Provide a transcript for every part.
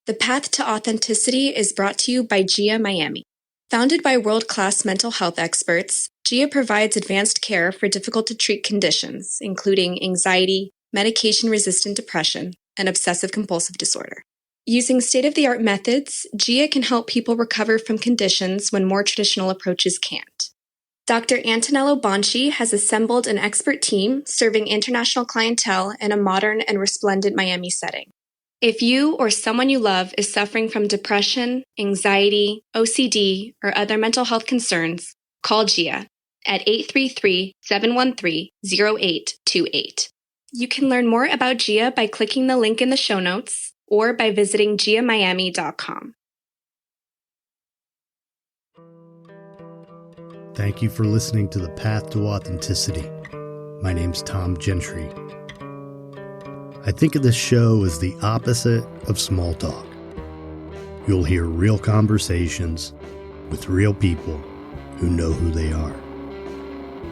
The Path to Authenticity is brought to you by GIA Miami. Founded by world-class mental health experts, GIA provides advanced care for difficult-to-treat conditions, including anxiety, medication-resistant depression, and obsessive-compulsive disorder. Using state-of-the-art methods, GIA can help people recover from conditions when more traditional approaches can't. Dr. Antonello Bonci has assembled an expert team serving international clientele in a modern and resplendent Miami setting. If you or someone you love is suffering from depression, anxiety, OCD, or other mental health concerns, call GIA at 833-713-0828. You can learn more about GIA by clicking the link in the show notes or by visiting giamiami.com. Thank you for listening to The Path to Authenticity. My name's Tom Gentry. I think of this show as the opposite of small talk. You'll hear real conversations with real people who know who they are.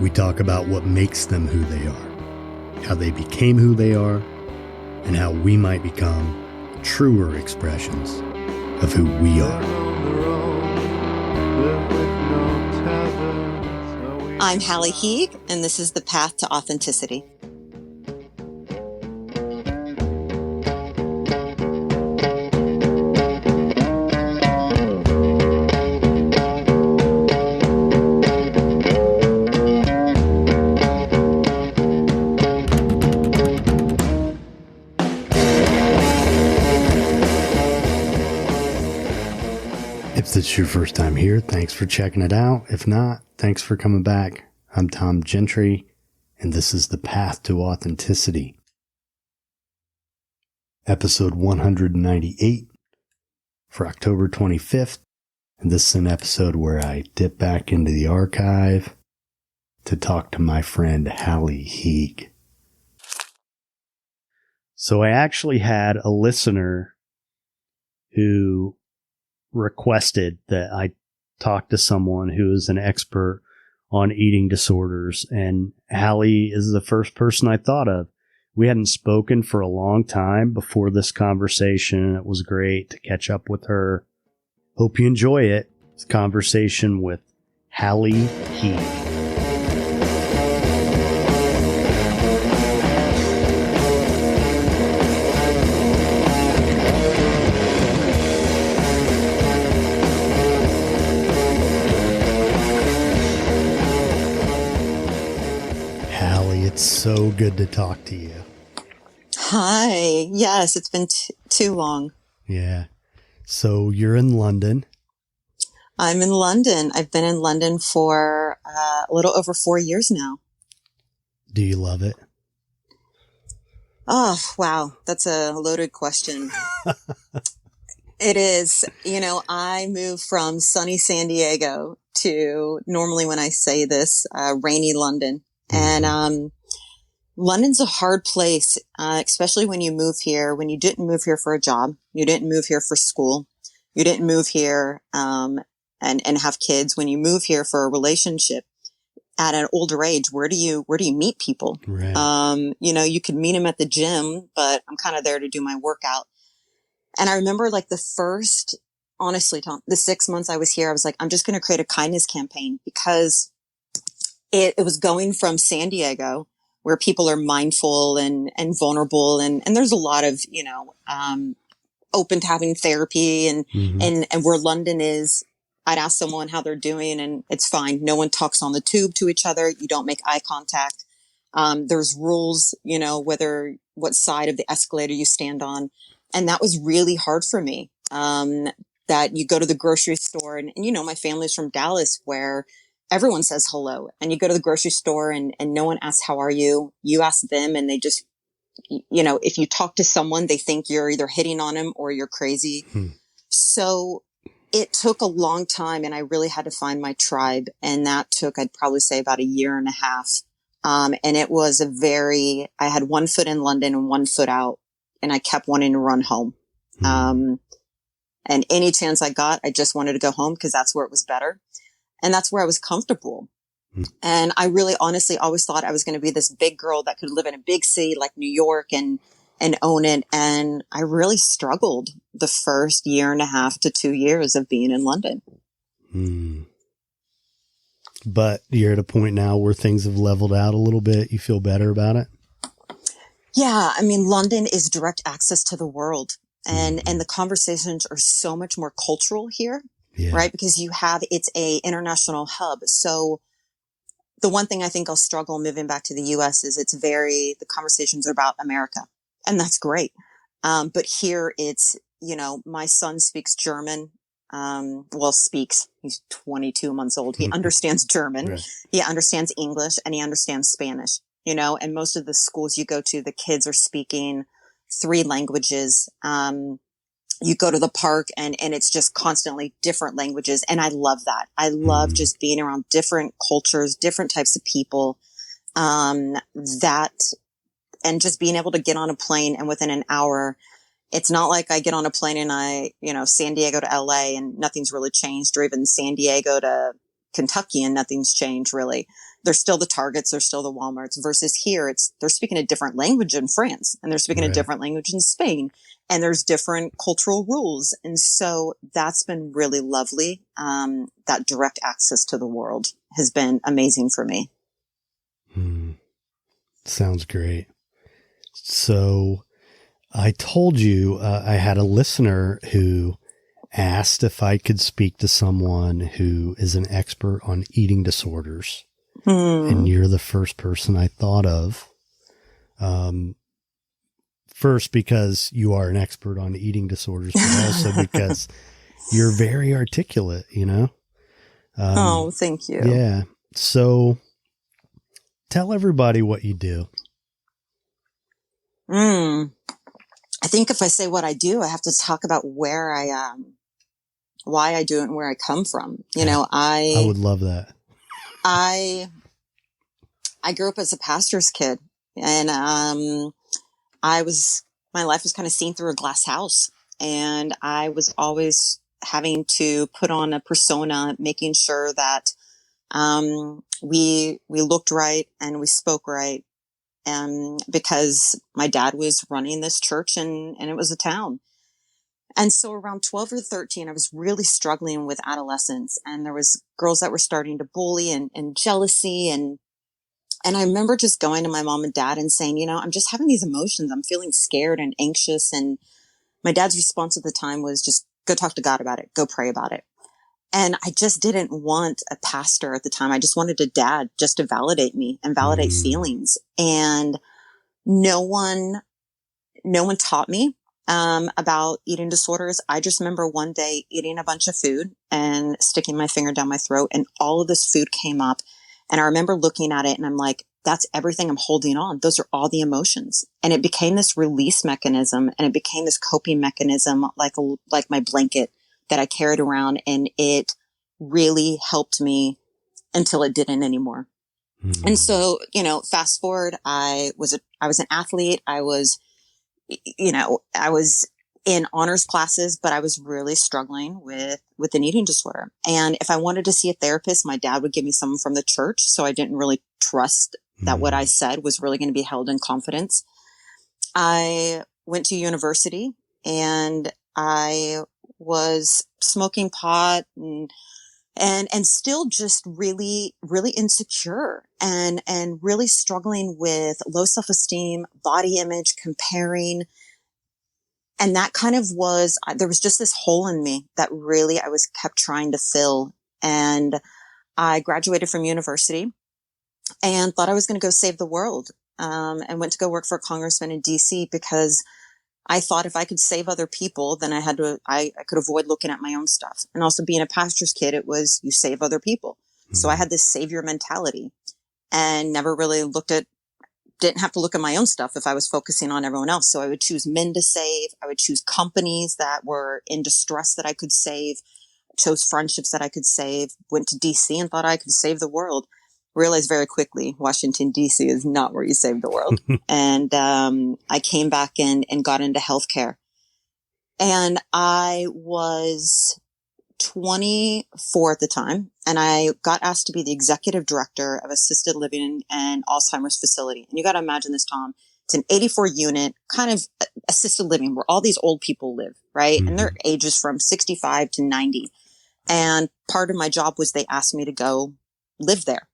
We talk about what makes them who they are, how they became who they are, and how we might become truer expressions of who we are. I'm Hallie Heeg, and this is The Path to Authenticity. If it's your first time here, thanks for checking it out. If not, thanks for coming back. I'm Tom Gentry, and this is The Path to Authenticity. Episode 198 for October 25th. And this is an episode where I dip back into the archive to talk to my friend Hallie Heeg. So I actually had a listener who requested that I talk to someone who is an expert on eating disorders, and Hallie is the first person I thought of. We hadn't spoken for a long time before this conversation, and it was great to catch up with her. Hope you enjoy it. It's a conversation with Hallie Heeg. It's so good to talk to you. Hi. Yes, it's been too long. Yeah. So you're in London. I'm in London. I've been in London for a little over 4 years now. Do you love it? Oh, wow. That's a loaded question. It is. You know, I moved from sunny San Diego to, normally when I say this, rainy London. Mm-hmm. And London's a hard place, especially when you move here, when you didn't move here for a job, you didn't move here for school, you didn't move here and have kids. When you move here for a relationship at an older age, where do you meet people? Right. You know, you could meet them at the gym, but I'm kind of there to do my workout. And I remember like honestly, Tom, the 6 months I was here, I was like, I'm just going to create a kindness campaign, because it was going from San Diego, where people are mindful and vulnerable. And there's a lot of, you know, open to having therapy and where London is, I'd ask someone how they're doing and it's fine. No one talks on the tube to each other. You don't make eye contact. There's rules, you know, what side of the escalator you stand on. And that was really hard for me. That you go to the grocery store and you know, my family's from Dallas, where everyone says hello, and you go to the grocery store and no one asks, how are you? You ask them and they just, you know, if you talk to someone, they think you're either hitting on them or you're crazy. So it took a long time, and I really had to find my tribe. And that took, I'd probably say, about 1.5 years. And it was I had 1 foot in London and 1 foot out, and I kept wanting to run home. And any chance I got, I just wanted to go home because that's where it was better. And that's where I was comfortable. And I really honestly always thought I was going to be this big girl that could live in a big city like New York and and own it. And I really struggled the first year and a half to 2 years of being in London. But you're at a point now where things have leveled out a little bit. You feel better about it? Yeah. I mean, London is direct access to the world, and the conversations are so much more cultural here, right? Because it's a international hub. So the one thing I think I'll struggle moving back to the US is the conversations are about America, and that's great. But here it's, my son speaks German. He's 22 months old. He understands German. Right. He understands English, and he understands Spanish, and most of the schools you go to, the kids are speaking 3 languages. You go to the park and it's just constantly different languages. And I love that. I love just being around different cultures, different types of people, and just being able to get on a plane, and within an hour, it's not like I get on a plane and San Diego to LA and nothing's really changed, or even San Diego to Kentucky and nothing's changed really. There's still the Targets, there's still the Walmarts, versus here they're speaking a different language in France, and they're speaking a different language in Spain, and there's different cultural rules. And so that's been really lovely. That direct access to the world has been amazing for me. Sounds great. So I told you I had a listener who asked if I could speak to someone who is an expert on eating disorders. And you're the first person I thought of. First, because you are an expert on eating disorders, but also because you're very articulate, Oh, thank you. Yeah. So tell everybody what you do. I think if I say what I do, I have to talk about where I am, why I do it, and where I come from. I would love that. I grew up as a pastor's kid, and my life was kind of seen through a glass house, and I was always having to put on a persona, making sure that we looked right and we spoke right, because my dad was running this church, and it was a town. And so around 12 or 13, I was really struggling with adolescence, and there was girls that were starting to bully and jealousy. And I remember just going to my mom and dad and saying, I'm just having these emotions. I'm feeling scared and anxious. And my dad's response at the time was just go talk to God about it. Go pray about it. And I just didn't want a pastor at the time. I just wanted a dad just to validate me and validate feelings. And no one taught me about eating disorders. I just remember one day eating a bunch of food and sticking my finger down my throat, and all of this food came up. And I remember looking at it, and I'm like, that's everything I'm holding on. Those are all the emotions. And it became this release mechanism, and it became this coping mechanism, like my blanket that I carried around. And it really helped me until it didn't anymore. And so, fast forward, I was an athlete. I was in honors classes, but I was really struggling with an eating disorder. And if I wanted to see a therapist, my dad would give me someone from the church. So I didn't really trust that what I said was really going to be held in confidence. I went to university, and I was smoking pot and still just really, really insecure and really struggling with low self-esteem, body image, comparing. And that kind of there was just this hole in me that really I was kept trying to fill. And I graduated from university and thought I was going to go save the world. And went to go work for a congressman in DC, because I thought if I could save other people, then I could avoid looking at my own stuff. And also being a pastor's kid, it was you save other people. So I had this savior mentality and never really didn't have to look at my own stuff if I was focusing on everyone else. So I would choose men to save. I would choose companies that were in distress that I could save, chose friendships that I could save, went to DC and thought I could save the world. Realized very quickly, Washington, DC is not where you save the world. And I came back in and got into healthcare. And I was 24 at the time, and I got asked to be the executive director of assisted living and Alzheimer's facility. And you got to imagine this, Tom. It's an 84 unit kind of assisted living where all these old people live, right? Mm-hmm. And their ages from 65 to 90. And part of my job was they asked me to go live there.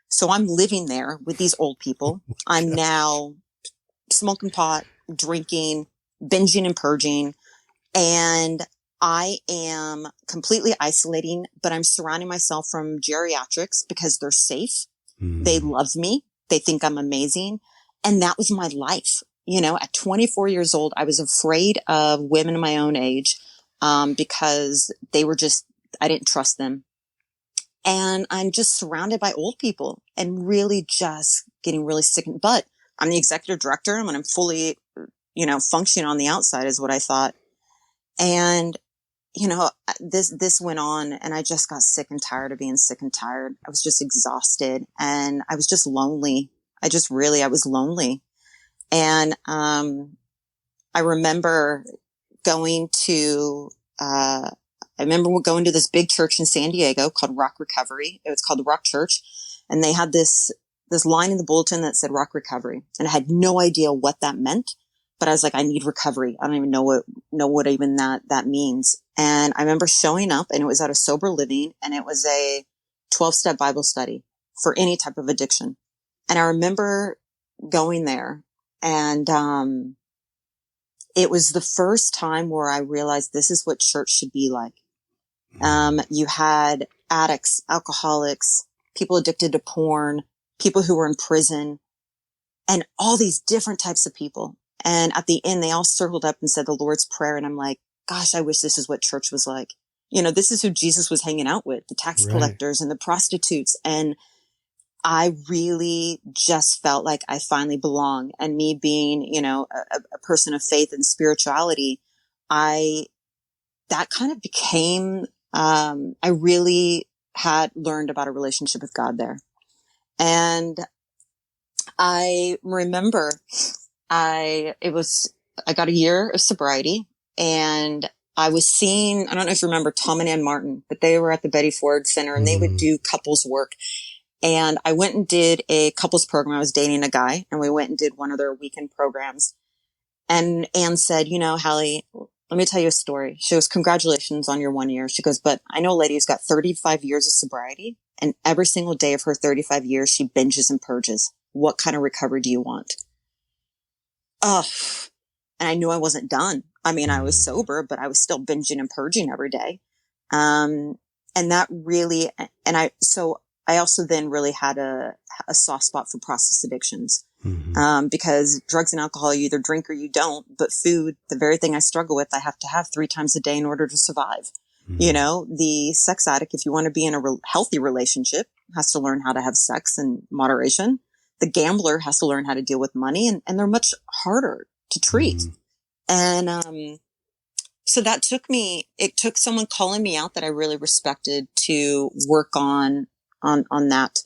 So I'm living there with these old people. I'm now smoking pot, drinking, binging and purging. And I am completely isolating, but I'm surrounding myself from geriatrics because they're safe. Mm-hmm. They love me. They think I'm amazing. And that was my life. You know, at 24 years old, I was afraid of women my own age, because they were just, I didn't trust them. And I'm just surrounded by old people and really just getting really sick. But I'm the executive director and I'm fully, functioning on the outside is what I thought. And, this went on and I just got sick and tired of being sick and tired. I was just exhausted and I was just lonely. I was lonely. And, I remember going to, this big church in San Diego called Rock Recovery. It was called the Rock Church. And they had this line in the bulletin that said Rock Recovery. And I had no idea what that meant, but I was like, I need recovery. I don't even know what even that means. And I remember showing up and it was at a sober living and it was a 12-step Bible study for any type of addiction. And I remember going there and, it was the first time where I realized this is what church should be like. You had addicts, alcoholics, people addicted to porn, people who were in prison, and all these different types of people. And at the end, they all circled up and said the Lord's Prayer. And I'm like, gosh, I wish this is what church was like. This is who Jesus was hanging out with, the tax collectors and the prostitutes. And I really just felt like I finally belong. And me being, a person of faith and spirituality, that kind of became, I really had learned about a relationship with God there. And I remember I got a year of sobriety and I was seeing, I don't know if you remember Tom and Ann Martin, but they were at the Betty Ford Center and they would do couples work. And I went and did a couples program. I was dating a guy and we went and did one of their weekend programs. And Anne said, Hallie, let me tell you a story. She goes, congratulations on your 1 year. She goes, but I know a lady who's got 35 years of sobriety and every single day of her 35 years, she binges and purges. What kind of recovery do you want? And I knew I wasn't done. I mean, I was sober, but I was still binging and purging every day. And that really, I also then really had a soft spot for process addictions, because drugs and alcohol, you either drink or you don't, but food, the very thing I struggle with, I have to have 3 times a day in order to survive. The sex addict, if you want to be in a healthy relationship, has to learn how to have sex in moderation. The gambler has to learn how to deal with money and they're much harder to treat. And, so that it took someone calling me out that I really respected to work on that.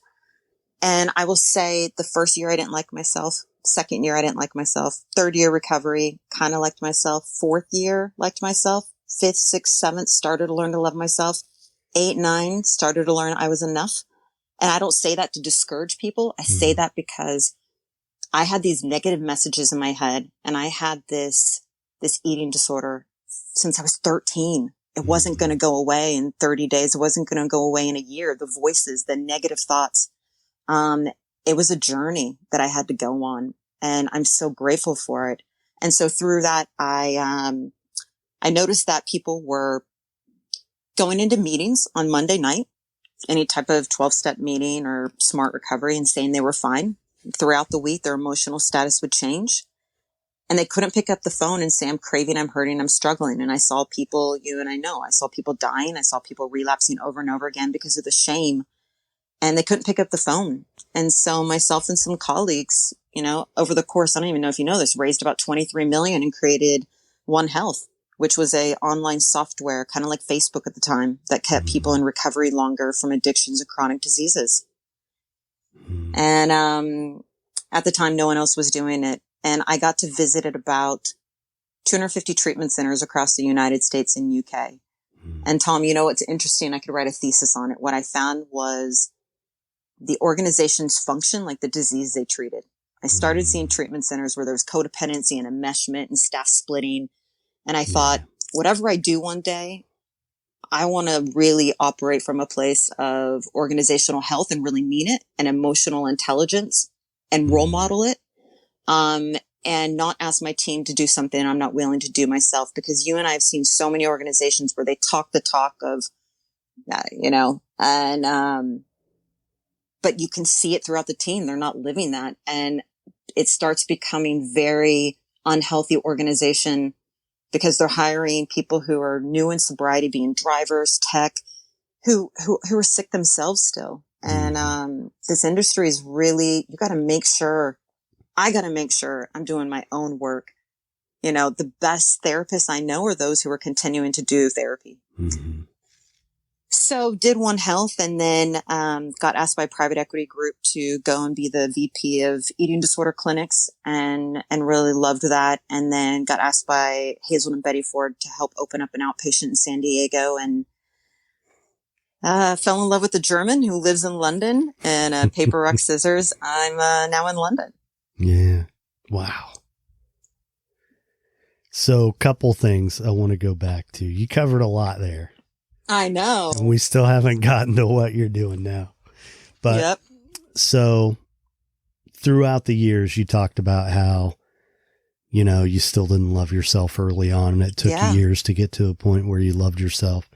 And I will say the first year I didn't like myself. Second year I didn't like myself. Third year recovery, kind of liked myself. Fourth year liked myself. Fifth, sixth, seventh, started to learn to love myself. 8, 9, started to learn I was enough. And I don't say that to discourage people. I say that because I had these negative messages in my head and I had this eating disorder since I was 13. It wasn't going to go away in 30 days. It wasn't going to go away in a year. The voices, the negative thoughts. It was a journey that I had to go on and I'm so grateful for it. And so through that, I noticed that people were going into meetings on Monday night, any type of 12-step meeting or smart recovery, and saying they were fine. Throughout the week, their emotional status would change. And they couldn't pick up the phone and say, I'm craving, I'm hurting, I'm struggling. And I saw people, I saw people dying. I saw people relapsing over and over again because of the shame. And they couldn't pick up the phone. And so myself and some colleagues, over the course, I don't even know if you know this, raised about 23 million and created OneHealth, which was a online software, kind of like Facebook at the time, that kept people in recovery longer from addictions and chronic diseases. And at the time, no one else was doing it. And I got to visit at about 250 treatment centers across the United States and UK. And Tom, what's interesting? I could write a thesis on it. What I found was the organizations function like the disease they treated. I started seeing treatment centers where there was codependency and enmeshment and staff splitting. And I thought, whatever I do one day, I want to really operate from a place of organizational health and really mean it, and emotional intelligence, and role model it. And not ask my team to do something I'm not willing to do myself, because you and I have seen so many organizations where they talk the talk of, but you can see it throughout the team. They're not living that. And it starts becoming very unhealthy organization, because they're hiring people who are new in sobriety, being drivers, tech, who are sick themselves still. And, this industry is really, I got to make sure I'm doing my own work. The best therapists I know are those who are continuing to do therapy. Mm-hmm. So did OneHealth, and then got asked by a private equity group to go and be the VP of eating disorder clinics, and really loved that. And then got asked by Hazel and Betty Ford to help open up an outpatient in San Diego, and fell in love with a German who lives in London, and paper, rock, scissors. I'm now in London. Yeah. Wow. So couple things I want to go back to. You covered a lot there. I know. And we still haven't gotten to what you're doing now. But So throughout the years, you talked about how, you still didn't love yourself early on, and it took years to get to a point where you loved yourself.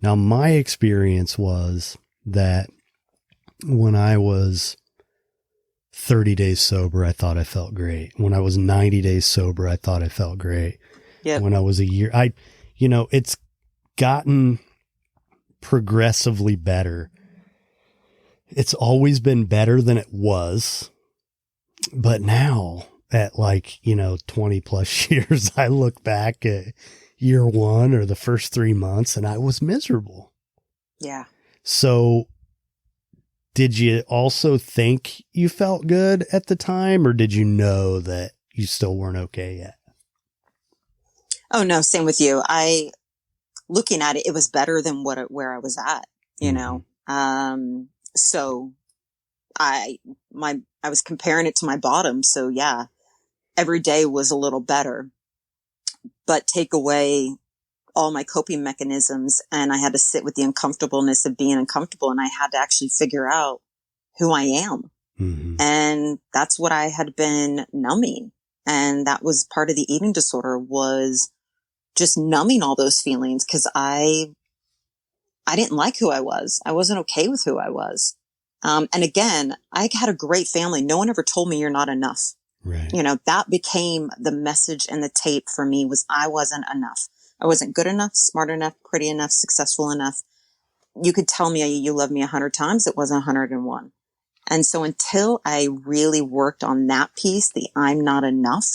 Now, my experience was that when I was 30 days sober, I thought I felt great. When I was 90 days sober, I thought I felt great. Yep. When I was a year, it's gotten progressively better. It's always been better than it was. But now at 20 plus years, I look back at year one or the first 3 months and I was miserable. Yeah. So did you also think you felt good at the time, or did you know that you still weren't okay yet? Oh no, same with you. Looking at it, it was better than where I was at, So I was comparing it to my bottom. So yeah, every day was a little better, but take away all my coping mechanisms, and I had to sit with the uncomfortableness of being uncomfortable, and I had to actually figure out who I am. Mm-hmm. And that's what I had been numbing. And that was part of the eating disorder, was just numbing all those feelings, because I didn't like who I was. I wasn't okay with who I was. And again, I had a great family. No one ever told me you're not enough. Right. That became the message and the tape for me, was I wasn't enough. I wasn't good enough, smart enough, pretty enough, successful enough. You could tell me you love me 100 times. It wasn't 101. And so until I really worked on that piece, the I'm not enough,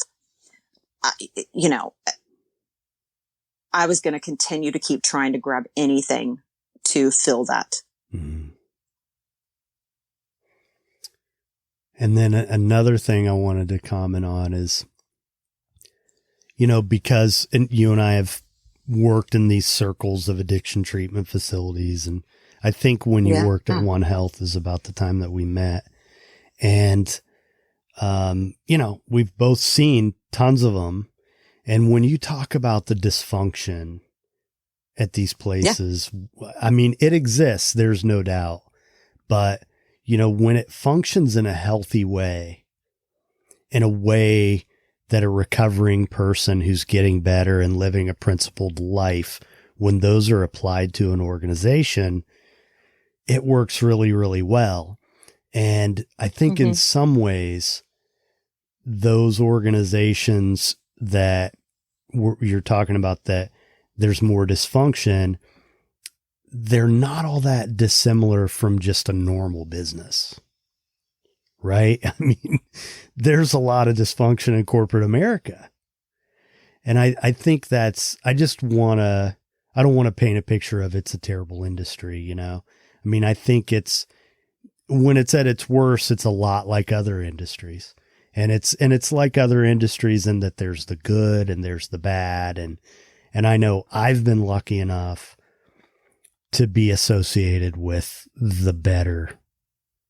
I was going to continue to keep trying to grab anything to fill that. Mm-hmm. And then another thing I wanted to comment on is, because you and I have worked in these circles of addiction treatment facilities. And I think when you worked at OneHealth is about the time that we met. And, we've both seen tons of them. And when you talk about the dysfunction at these places, it exists. There's no doubt. But, when it functions in a healthy way, in a way that a recovering person who's getting better and living a principled life, when those are applied to an organization, it works really, really well. And I think in some ways, those organizations that you're talking about, that there's more dysfunction, they're not all that dissimilar from just a normal business. Right? There's a lot of dysfunction in corporate America. And I think I don't want to paint a picture of it's a terrible industry, I think when it's at its worst, it's a lot like other industries. And it's like other industries in that there's the good and there's the bad. And I know I've been lucky enough to be associated with the better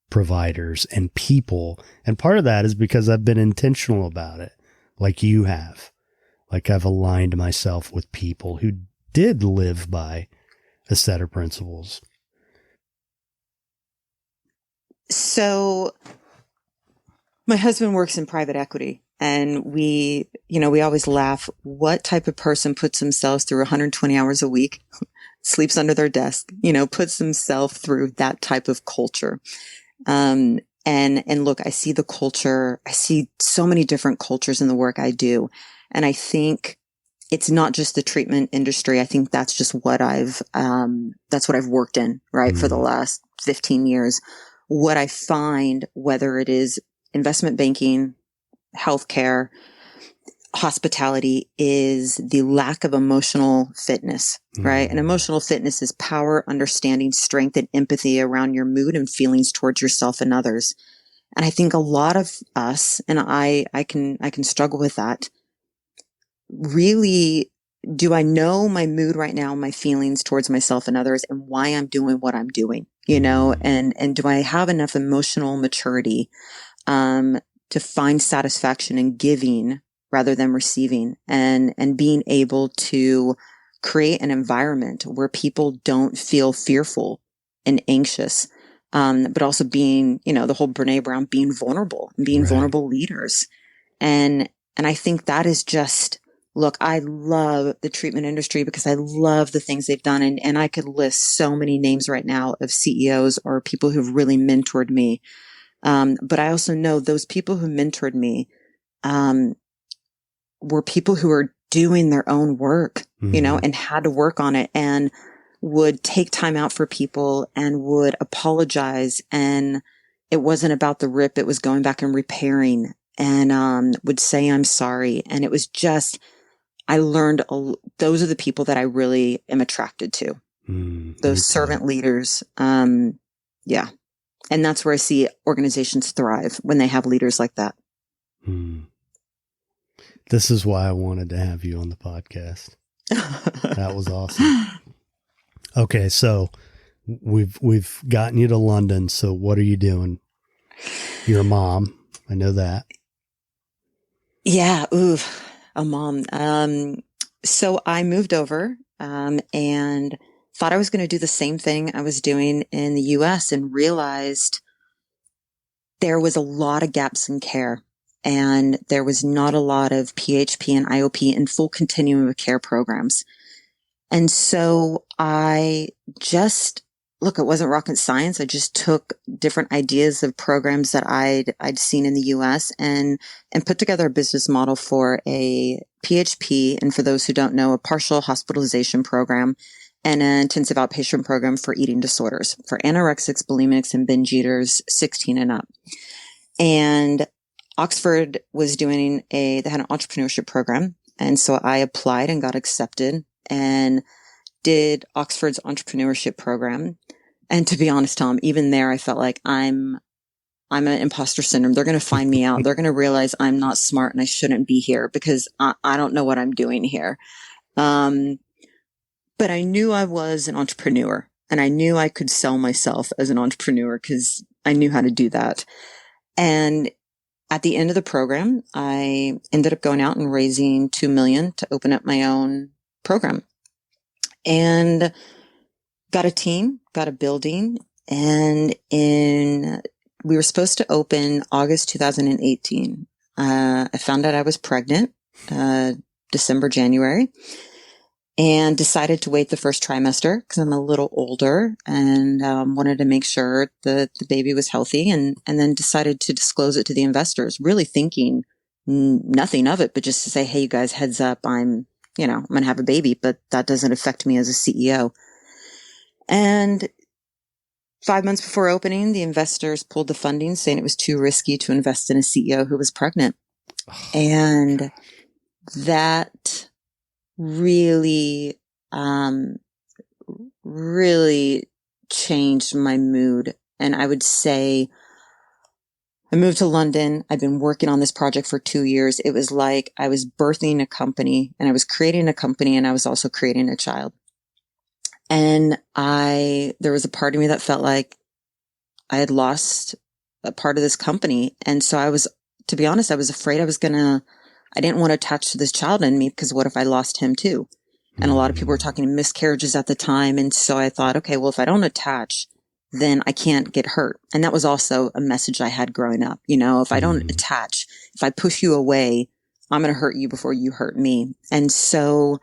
providers and people. And part of that is because I've been intentional about it, like you have. Like I've aligned myself with people who did live by a set of principles. So my husband works in private equity, and we always laugh. What type of person puts themselves through 120 hours a week, sleeps under their desk, puts themselves through that type of culture? And look, I see the culture. I see so many different cultures in the work I do. And I think it's not just the treatment industry. I think that's just what that's what I've worked in, right? For the last 15 years. What I find, whether it is investment banking, healthcare, hospitality, is the lack of emotional fitness, right? And emotional fitness is power, understanding, strength, and empathy around your mood and feelings towards yourself and others. And I think a lot of us, and I can struggle with that. Really, do I know my mood right now, my feelings towards myself and others, and why I'm doing what I'm doing, and do I have enough emotional maturity, to find satisfaction in giving rather than receiving, and being able to create an environment where people don't feel fearful and anxious, but also being, the whole Brene Brown, being vulnerable and being vulnerable leaders. And I think that is just, look, I love the treatment industry because I love the things they've done. And I could list so many names right now of CEOs or people who've really mentored me. But I also know those people who mentored me, were people who are doing their own work, and had to work on it, and would take time out for people and would apologize. And it wasn't about the rip. It was going back and repairing, and, would say, I'm sorry. And it was just, I learned, those are the people that I really am attracted to. Those servant leaders. Yeah. And that's where I see organizations thrive, when they have leaders like that. This is why I wanted to have you on the podcast. That was awesome. Okay. So we've gotten you to London. So what are you doing? You're a mom. I know that. Yeah. Ooh, a mom. So I moved over, and thought I was going to do the same thing I was doing in the US, and realized there was a lot of gaps in care, and there was not a lot of PHP and IOP and full continuum of care programs. And so I just, look, it wasn't rocket science. I just took different ideas of programs that I'd seen in the US, and put together a business model for a PHP. And for those who don't know, a partial hospitalization program, and an intensive outpatient program for eating disorders for anorexics, bulimics, and binge eaters 16 and up. And Oxford was doing they had an entrepreneurship program. And so I applied and got accepted and did Oxford's entrepreneurship program. And to be honest, Tom, even there, I felt like I'm an imposter syndrome. They're going to find me out. They're going to realize I'm not smart and I shouldn't be here because I don't know what I'm doing here. But I knew I was an entrepreneur, and I knew I could sell myself as an entrepreneur because I knew how to do that. And at the end of the program, I ended up going out and raising $2 million to open up my own program, and got a team, got a building. And we were supposed to open August 2018. I found out I was pregnant, December, January. And decided to wait the first trimester because I'm a little older, and wanted to make sure that the baby was healthy, and then decided to disclose it to the investors, really thinking nothing of it, but just to say, hey, you guys, heads up, I'm going to have a baby, but that doesn't affect me as a CEO. And 5 months before opening, the investors pulled the funding, saying it was too risky to invest in a CEO who was pregnant. And that really, really changed my mood. And I would say I moved to London. I've been working on this project for 2 years. It was like I was birthing a company, and I was creating a company, and I was also creating a child. And there was a part of me that felt like I had lost a part of this company. And so to be honest, I was afraid I didn't want to attach to this child in me, because what if I lost him too? And a lot of people were talking miscarriages at the time. And so I thought, okay, well, if I don't attach, then I can't get hurt. And that was also a message I had growing up. If I don't attach, if I push you away, I'm going to hurt you before you hurt me. And so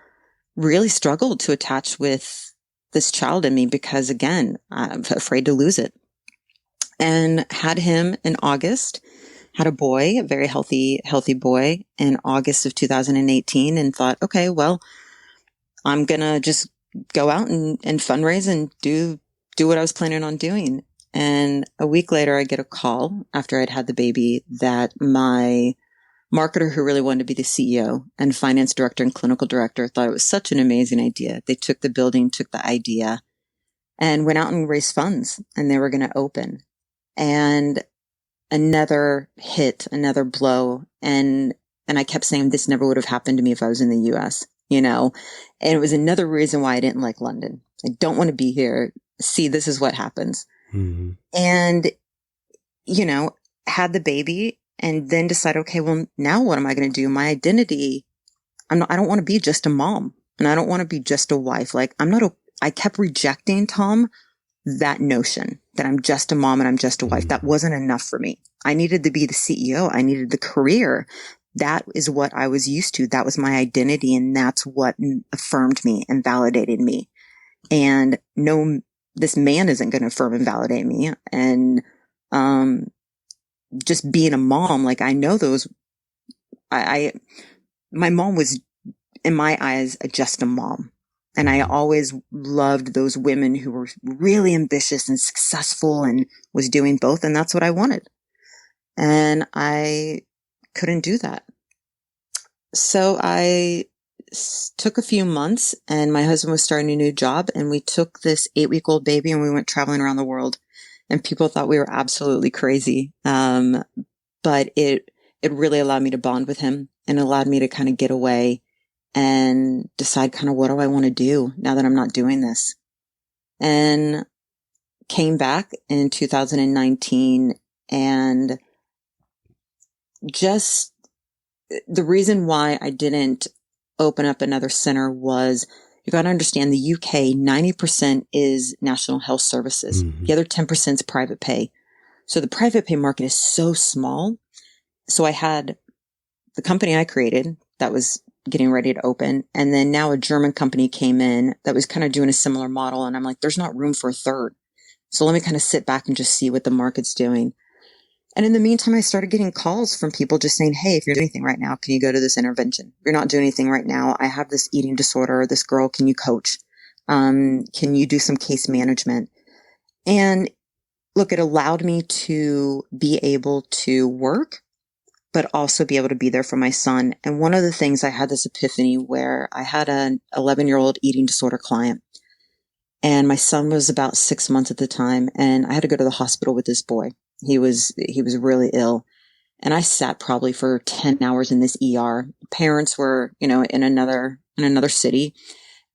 really struggled to attach with this child in me, because again, I'm afraid to lose it. And had him in August, had a boy, a very healthy boy in August of 2018, and thought, okay, well, I'm going to just go out and fundraise and do what I was planning on doing. And a week later, I get a call after I'd had the baby that my marketer, who really wanted to be the CEO and finance director and clinical director, thought it was such an amazing idea. They took the building, took the idea, and went out and raised funds, and they were going to open. And another hit, another blow. And I kept saying, this never would have happened to me if I was in the US, and it was another reason why I didn't like London. I don't want to be here. See, this is what happens. Mm-hmm. And, had the baby and then decided, okay, well, now what am I going to do? My identity, I don't want to be just a mom, and I don't want to be just a wife. Like, I kept rejecting, Tom, that notion that I'm just a mom and I'm just a wife. That wasn't enough for me. I needed to be the CEO. I needed the career. That is what I was used to. That was my identity. And that's what affirmed me and validated me. And no, this man isn't going to affirm and validate me. And, just being a mom, like, I know my mom was, in my eyes, just a mom. And I always loved those women who were really ambitious and successful and was doing both. And that's what I wanted. And I couldn't do that. So I took a few months, and my husband was starting a new job, and we took this 8-week-old baby and we went traveling around the world, and people thought we were absolutely crazy. But it really allowed me to bond with him and allowed me to kind of get away and decide kind of, what do I want to do now that I'm not doing this? And came back in 2019, and just the reason why I didn't open up another center was, you got to understand, the UK, 90% is National Health Services. Mm-hmm. The other 10% is private pay. So the private pay market is so small. So I had the company I created that was getting ready to open. And then now a German company came in that was kind of doing a similar model. And I'm like, there's not room for a third. So let me kind of sit back and just see what the market's doing. And in the meantime, I started getting calls from people just saying, hey, if you're doing anything right now, can you go to this intervention? If you're not doing anything right now, I have this eating disorder. This girl, can you coach? Can you do some case management? And look, it allowed me to be able to work, but also be able to be there for my son. And one of the things, I had this epiphany where I had an 11-year-old eating disorder client, and my son was about 6 months at the time, and I had to go to the hospital with this boy. He was really ill. And I sat probably for 10 hours in this ER. Parents were, in another city,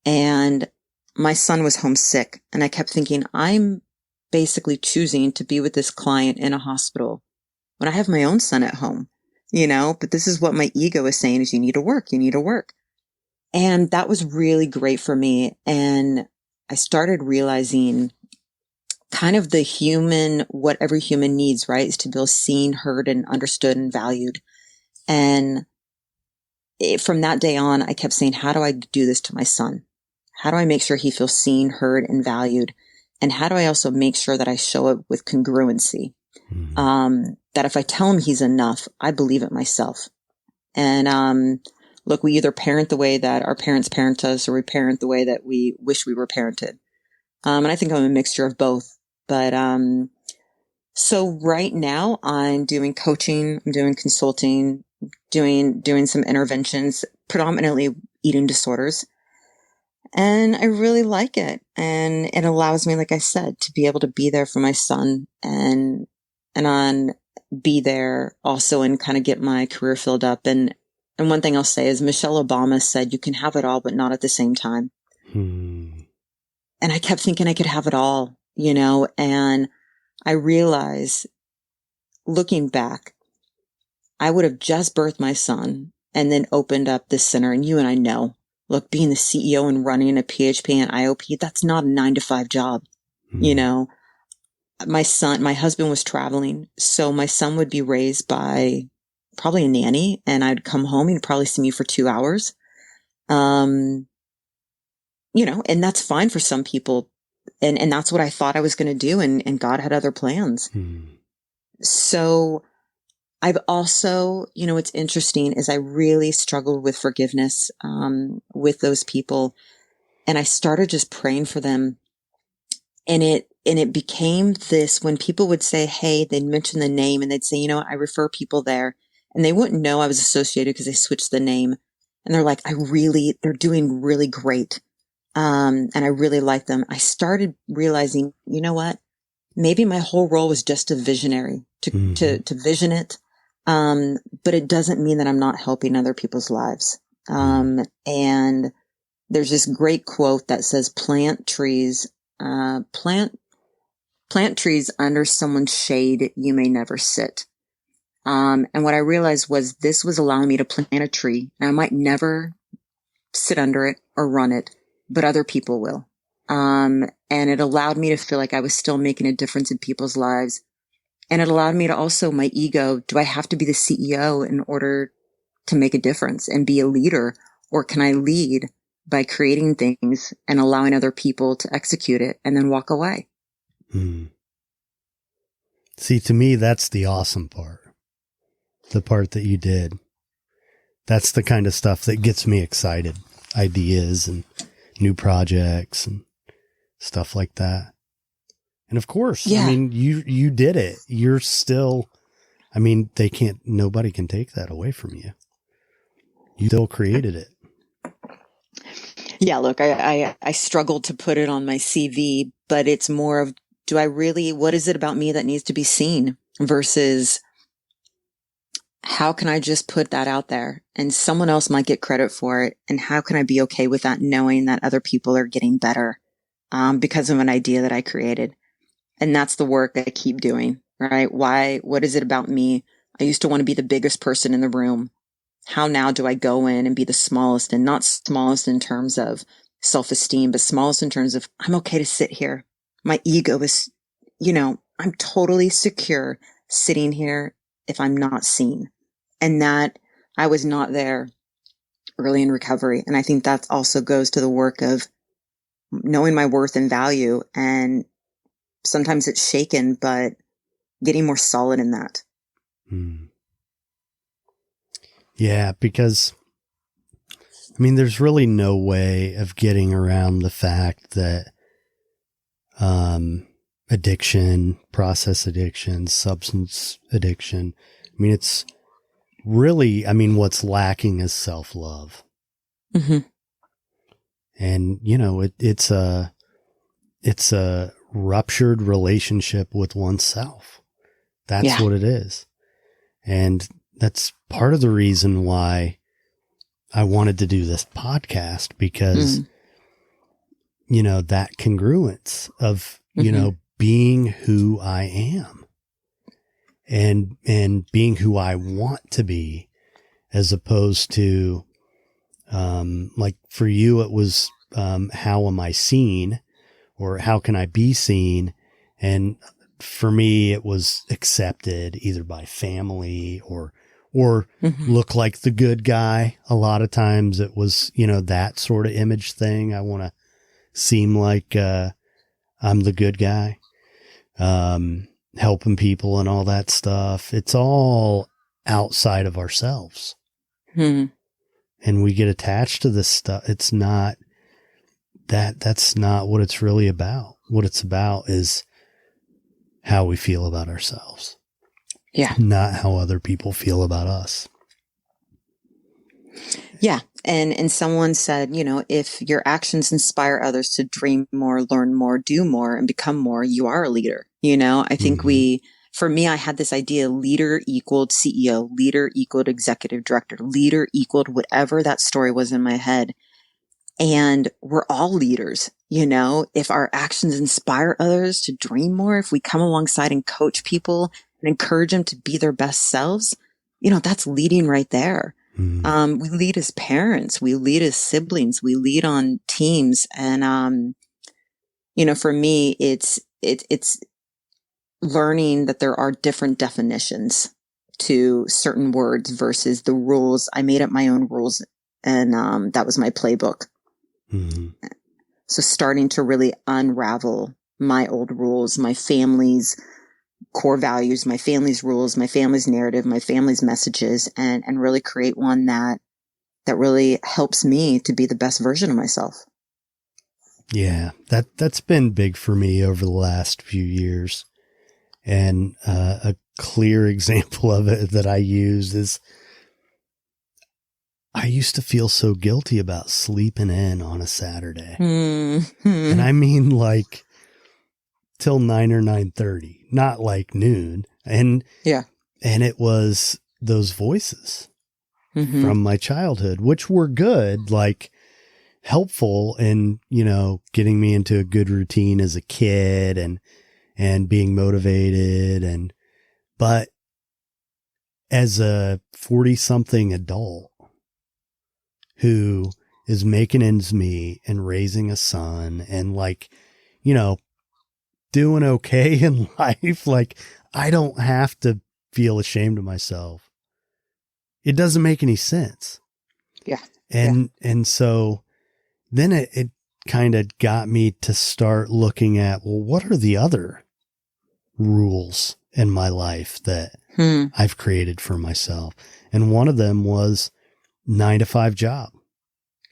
and my son was homesick. And I kept thinking, I'm basically choosing to be with this client in a hospital when I have my own son at home, but this is what my ego is saying, is you need to work. And that was really great for me. And I started realizing kind of what every human needs, right? Is to feel seen, heard, and understood and valued. And from that day on, I kept saying, how do I do this to my son? How do I make sure he feels seen, heard, and valued? And how do I also make sure that I show it with congruency? Mm-hmm. That if I tell him he's enough, I believe it myself. And, look, we either parent the way that our parents parent us, or we parent the way that we wish we were parented. And I think I'm a mixture of both. But, so right now I'm doing coaching, I'm doing consulting, doing some interventions, predominantly eating disorders. And I really like it. And it allows me, like I said, to be able to be there for my son and be there also and kind of get my career filled up. And one thing I'll say is, Michelle Obama said, you can have it all, but not at the same time. And I kept thinking I could have it all, and I realize, looking back, I would have just birthed my son and then opened up this center. And you and I know, look, being the CEO and running a PHP and IOP, that's not a 9-to-5 job. You know, my husband was traveling. So my son would be raised by probably a nanny, and I'd come home. He'd probably see me for 2 hours. You know, and that's fine for some people. And that's what I thought I was going to do. And God had other plans. So I've also, you know, what's interesting is I really struggled with forgiveness, with those people. And I started just praying for them. And it became this, when people would say, hey, they'd mention the name and they'd say, you know, I refer people there, and they wouldn't know I was associated because they switched the name. And they're like, they're doing really great. And I really like them. I started realizing, you know what? Maybe my whole role was just a visionary to vision it. But it doesn't mean that I'm not helping other people's lives. And there's this great quote that says, plant trees under someone's shade you may never sit. And what I realized was this was allowing me to plant a tree. And I might never sit under it or run it, but other people will. And it allowed me to feel like I was still making a difference in people's lives. And it allowed me to also, my ego, do I have to be the CEO in order to make a difference and be a leader? Or can I lead by creating things and allowing other people to execute it and then walk away? See, to me, that's the awesome part. The part that you did. That's the kind of stuff that gets me excited. Ideas and new projects and stuff like that. And of course, I mean, you did it. You're still, I mean, nobody can take that away from you. You still created it. Yeah, look, I struggled to put it on my CV, but it's more of, what is it about me that needs to be seen versus how can I just put that out there and someone else might get credit for it? And how can I be okay with that, knowing that other people are getting better because of an idea that I created? And that's the work I keep doing, right? What is it about me? I used to want to be the biggest person in the room. How now do I go in and be the smallest, and not smallest in terms of self-esteem, but smallest in terms of I'm okay to sit here. My ego is, you know, I'm totally secure sitting here if I'm not seen. And that I was not there early in recovery. And I think that also goes to the work of knowing my worth and value. And sometimes it's shaken, but getting more solid in that. Yeah, because, I mean, there's really no way of getting around the fact that addiction, process addiction, substance addiction, I mean, it's really, I mean, what's lacking is self-love. And, you know, it's a ruptured relationship with oneself. That's what it is. And that's part of the reason why I wanted to do this podcast, because, you know, that congruence of, you know, being who I am and being who I want to be, as opposed to, like for you, it was, how am I seen, or how can I be seen? And for me, it was accepted either by family or look like the good guy. A lot of times it was, you know, that sort of image thing. I want to seem like, I'm the good guy, helping people and all that stuff. It's all outside of ourselves. And we get attached to this stuff. It's not that's not what it's really about. What it's about is how we feel about ourselves. Yeah. Not how other people feel about us. Yeah. And someone said, you know, if your actions inspire others to dream more, learn more, do more, and become more, you are a leader. You know, I think for me, I had this idea, leader equaled CEO, leader equaled executive director, leader equaled whatever that story was in my head. And we're all leaders. if our actions inspire others to dream more, if we come alongside and coach people and encourage them to be their best selves, that's leading right there. Mm. We lead as parents, we lead as siblings, we lead on teams. And, for me, it's learning that there are different definitions to certain words versus the rules. I made up my own rules, and that was my playbook. Mm-hmm. So starting to really unravel my old rules, my family's core values, my family's rules, my family's narrative, my family's messages, and really create one that really helps me to be the best version of myself. Yeah, that's been big for me over the last few years. And a clear example of it that I use is I used to feel so guilty about sleeping in on a Saturday. Mm-hmm. And I mean like till 9 or 9:30, not like noon. And yeah. And it was those voices mm-hmm. from my childhood, which were good, like helpful in, getting me into a good routine as a kid and being motivated. But as a 40-something adult who is making ends meet and raising a son and doing okay in life, like I don't have to feel ashamed of myself. It doesn't make any sense. Yeah. And so then it kind of got me to start looking at, well, what are the other rules in my life that I've created for myself? And one of them was 9-to-5 job.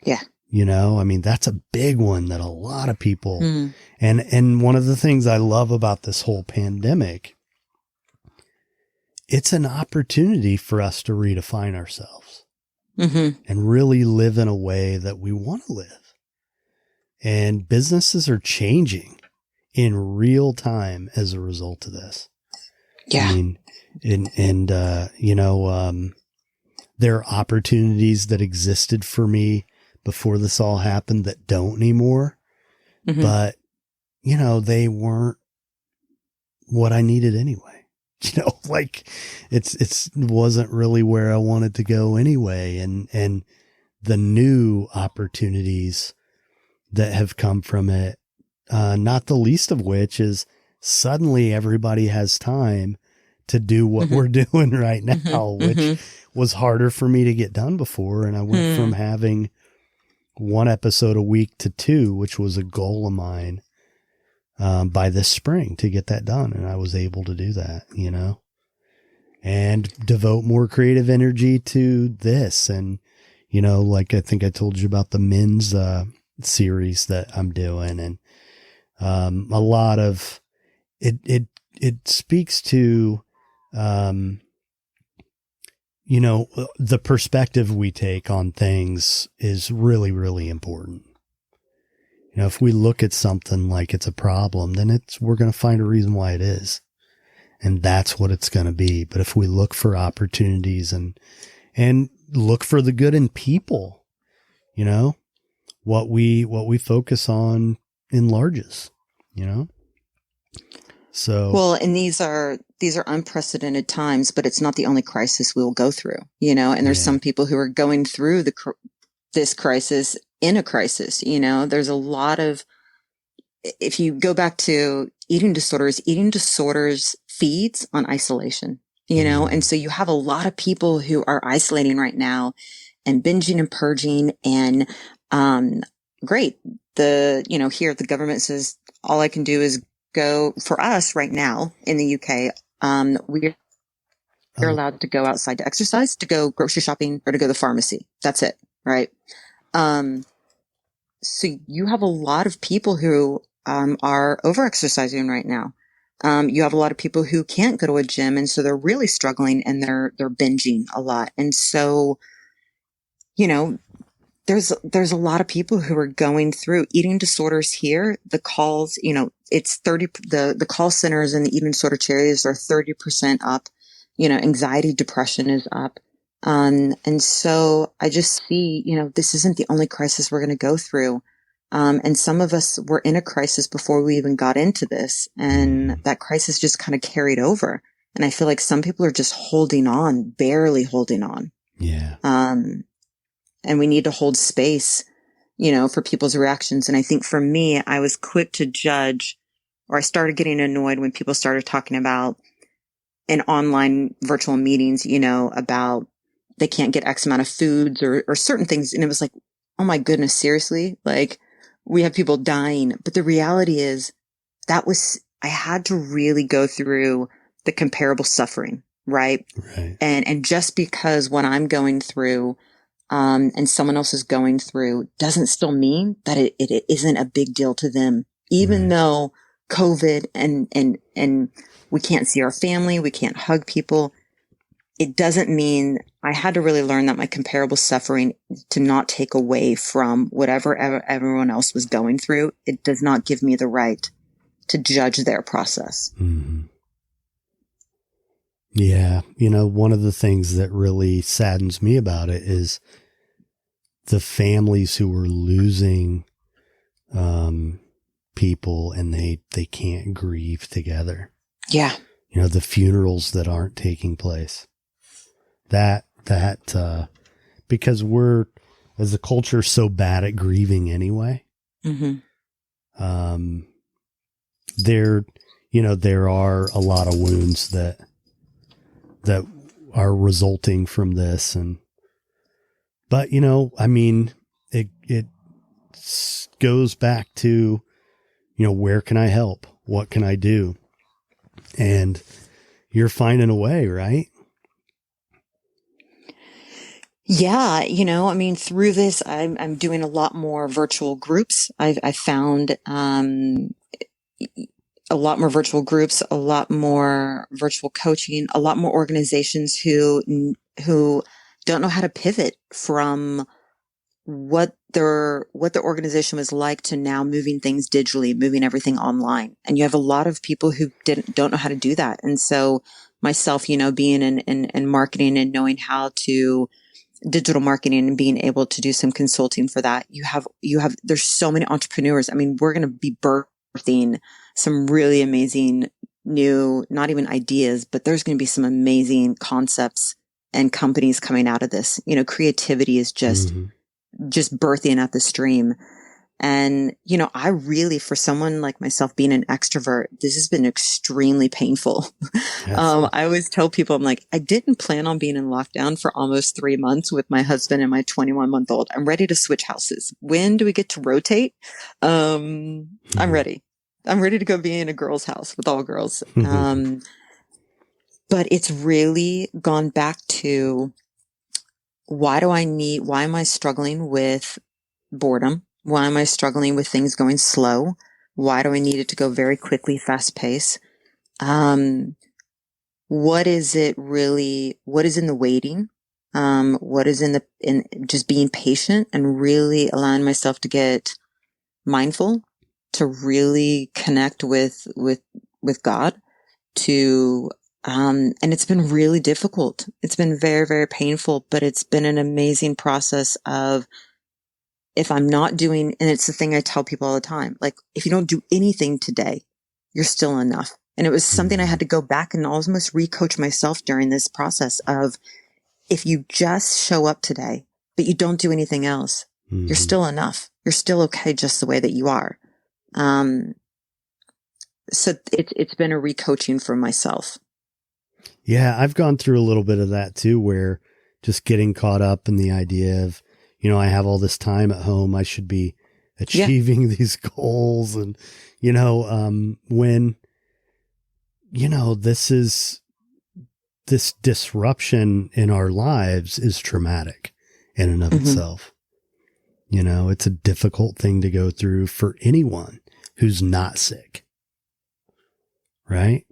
Yeah. That's a big one that a lot of people, and one of the things I love about this whole pandemic, it's an opportunity for us to redefine ourselves and really live in a way that we want to live. And businesses are changing in real time as a result of this. Yeah. I mean, there are opportunities that existed for me before this all happened that don't anymore. But, they weren't what I needed anyway. It wasn't really where I wanted to go anyway. And the new opportunities that have come from it, not the least of which is suddenly everybody has time to do what we're doing right now, which was harder for me to get done before. And I went from having 1 episode a week to 2, which was a goal of mine, by this spring to get that done. And I was able to do that, and devote more creative energy to this. And, I think I told you about the men's, series that I'm doing. And, a lot of it speaks to, the perspective we take on things is really, really important. If we look at something like it's a problem, then we're going to find a reason why it is. And that's what it's going to be. But if we look for opportunities and look for the good in people, what we focus on enlarges, So, well, and these are unprecedented times, but it's not the only crisis we will go through, and there's some people who are going through this crisis in a crisis. There's a lot of, if you go back to eating disorders feeds on isolation, and so you have a lot of people who are isolating right now and binging and purging. And, great. Here the government says all I can do is go, for us right now in the UK, we're allowed to go outside to exercise, to go grocery shopping, or to go to the pharmacy. That's it. Right. So you have a lot of people who, are over-exercising right now. You have a lot of people who can't go to a gym, and so they're really struggling, and they're binging a lot. And so, there's a lot of people who are going through eating disorders here. The calls, it's 30, the call centers in the eating disorder charities are 30% up. Anxiety, depression is up. And so I just see, this isn't the only crisis we're going to go through. And some of us were in a crisis before we even got into this. And that crisis just kind of carried over. And I feel like some people are just holding on, barely holding on. Yeah. And we need to hold space, you know, for people's reactions. And I think for me, I was quick to judge, or I started getting annoyed when people started talking about in online virtual meetings, you know, about they can't get X amount of foods or certain things. And it was like, oh my goodness, seriously? Like, we have people dying. But the reality is I had to really go through the comparable suffering, right? Right. And just because what I'm going through, and someone else is going through doesn't still mean that it isn't a big deal to them, even though COVID and we can't see our family, we can't hug people. It doesn't mean I had to really learn that my comparable suffering to not take away from whatever everyone else was going through. It does not give me the right to judge their process. Mm-hmm. Yeah. You know, one of the things that really saddens me about it is the families who are losing people and they can't grieve together. Yeah. You know, the funerals that aren't taking place. That because we're, as a culture, so bad at grieving anyway. Mm-hmm. There are a lot of wounds that are resulting from this. But, you know, I mean, it goes back to, you know, where can I help? What can I do? And you're finding a way, right? Yeah. You know, I mean, through this, I'm doing a lot more virtual groups. I've found, a lot more virtual groups, a lot more virtual coaching, a lot more organizations who don't know how to pivot from what their organization was like to now moving things digitally, moving everything online. And you have a lot of people who don't know how to do that. And so myself, you know, being in marketing and knowing how to digital marketing and being able to do some consulting for that, there's so many entrepreneurs. I mean, we're going to be birthing some really amazing new, not even ideas, but there's going to be some amazing concepts and companies coming out of this. You know, creativity is just birthing at the stream. And, you know, I really, for someone like myself being an extrovert, this has been extremely painful. I always tell people, I'm like, I didn't plan on being in lockdown for almost 3 months with my husband and my 21-month-old. I'm ready to switch houses. When do we get to rotate? I'm ready. I'm ready to go be in a girl's house with all girls. But it's really gone back to why am I struggling with boredom? Why am I struggling with things going slow? Why do I need it to go very quickly, fast pace? What is in the waiting? What is in just being patient and really allowing myself to get mindful, to really connect with God, and it's been really difficult. It's been very, very painful, but it's been an amazing process of, if I'm not doing, and it's the thing I tell people all the time, like, if you don't do anything today, you're still enough. And it was something I had to go back and almost recoach myself during this process of, if you just show up today, but you don't do anything else, you're still enough. You're still okay just the way that you are. So it's been a recoaching for myself. Yeah, I've gone through a little bit of that too, where just getting caught up in the idea of, you know, I have all this time at home, I should be achieving these goals. And, you know, when, you know, this disruption in our lives is traumatic in and of itself. You know, it's a difficult thing to go through for anyone who's not sick. Right?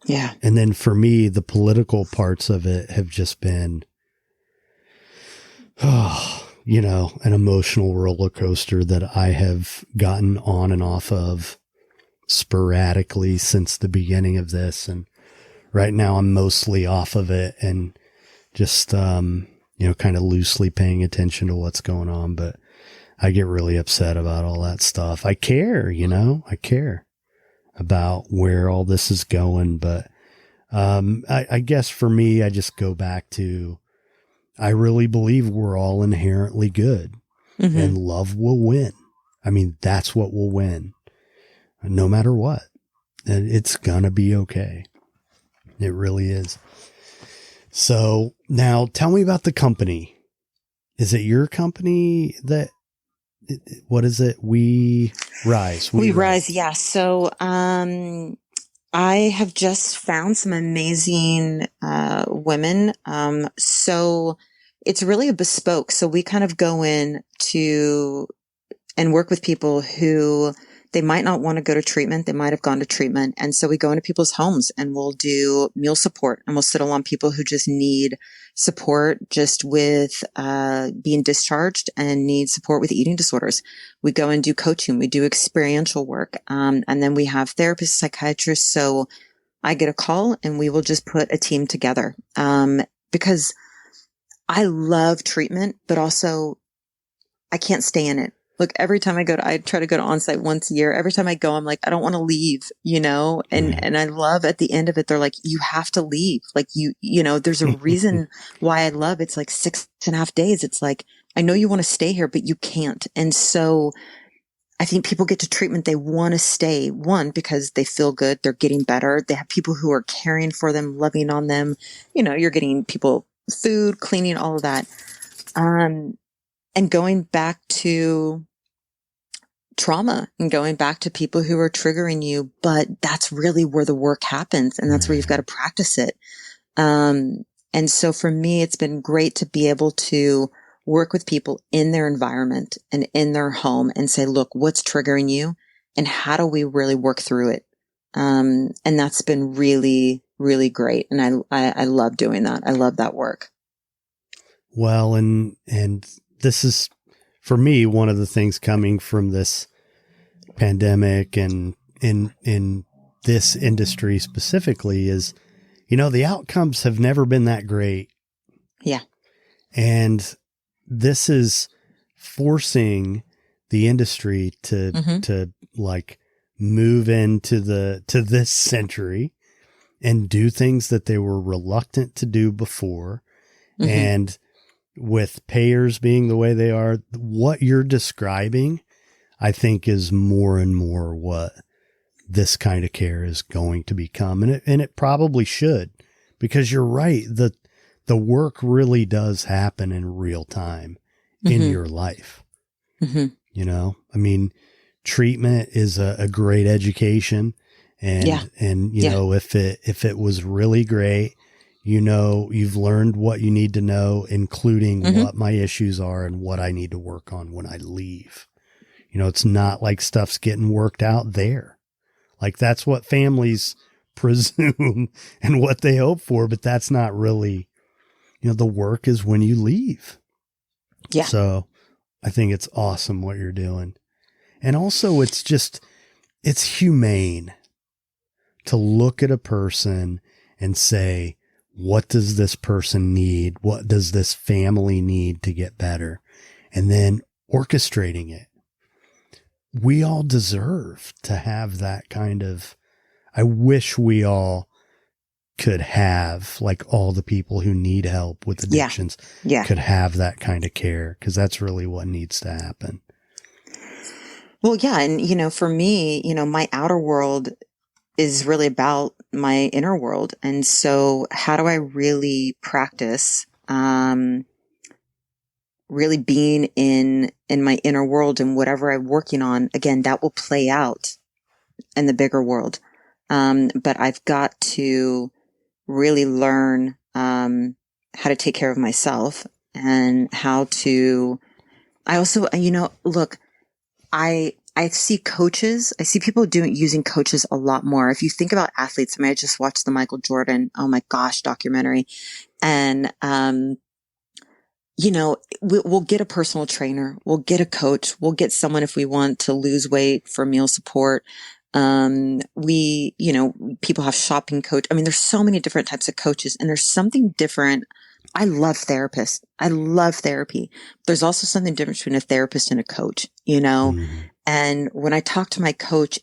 Yeah. And then for me, the political parts of it have just been, you know, an emotional roller coaster that I have gotten on and off of sporadically since the beginning of this. And right now I'm mostly off of it and just, you know, kind of loosely paying attention to what's going on. But I get really upset about all that stuff. I care, I care about where all this is going. But I guess for me, I just go back to, I really believe we're all inherently good and love will win. I mean, that's what will win no matter what. And it's going to be okay. It really is. So now tell me about the company. Is it your company what is it? WeRise. Yeah. So, I have just found some amazing, women. So it's really a bespoke. So we kind of go in to and work with people who they might not want to go to treatment. They might have gone to treatment. And so we go into people's homes and we'll do meal support and we'll sit along people who just need support just with, being discharged and need support with eating disorders. We go and do coaching. We do experiential work. And then we have therapists, psychiatrists. So I get a call and we will just put a team together. Because I love treatment, but also I can't stay in it. Look, every time I try to go to on-site once a year. Every time I go, I'm like, I don't want to leave, and I love at the end of it, they're like, you have to leave. Like there's a reason why I love it's like 6.5 days. It's like, I know you want to stay here, but you can't. And so I think people get to treatment. They want to stay, one, because they feel good. They're getting better. They have people who are caring for them, loving on them. You're getting people food, cleaning, all of that. And going back to trauma and going back to people who are triggering you, but that's really where the work happens. And that's where you've got to practice it. And so for me, it's been great to be able to work with people in their environment and in their home and say, look, what's triggering you and how do we really work through it? And that's been really, really great. And I love doing that. I love that work. Well, and this is, for me, one of the things coming from this pandemic and in this industry specifically is, the outcomes have never been that great. Yeah. And this is forcing the industry to like move into this century and do things that they were reluctant to do before. And with payers being the way they are, what you're describing, I think, is more and more what this kind of care is going to become. And it probably should, because you're right. The work really does happen in real time in your life. I mean, treatment is a great education. And if it was really great, you've learned what you need to know, including what my issues are and what I need to work on when I leave. It's not like stuff's getting worked out there. Like that's what families presume and what they hope for, but that's not really, the work is when you leave. Yeah. So I think it's awesome what you're doing. And also it's humane to look at a person and say, what does this person need? What does this family need to get better? And then orchestrating it. We all deserve to have that kind of, I wish we all could have, like, all the people who need help with addictions could have that kind of care, because that's really what needs to happen. Well, yeah. And, for me, my outer world is really about my inner world. And so how do I really practice, really being in my inner world, and whatever I'm working on, again, that will play out in the bigger world. But I've got to really learn, how to take care of myself and how to, I also, look, I see coaches. I see people using coaches a lot more. If you think about athletes, I just watched the Michael Jordan, oh my gosh, documentary. And, we'll get a personal trainer. We'll get a coach. We'll get someone if we want to lose weight for meal support. People have shopping coach. I mean, there's so many different types of coaches, and there's something different I love therapists. I love therapy. There's also something different between a therapist and a coach, you know? Mm-hmm. And when I talk to my coach,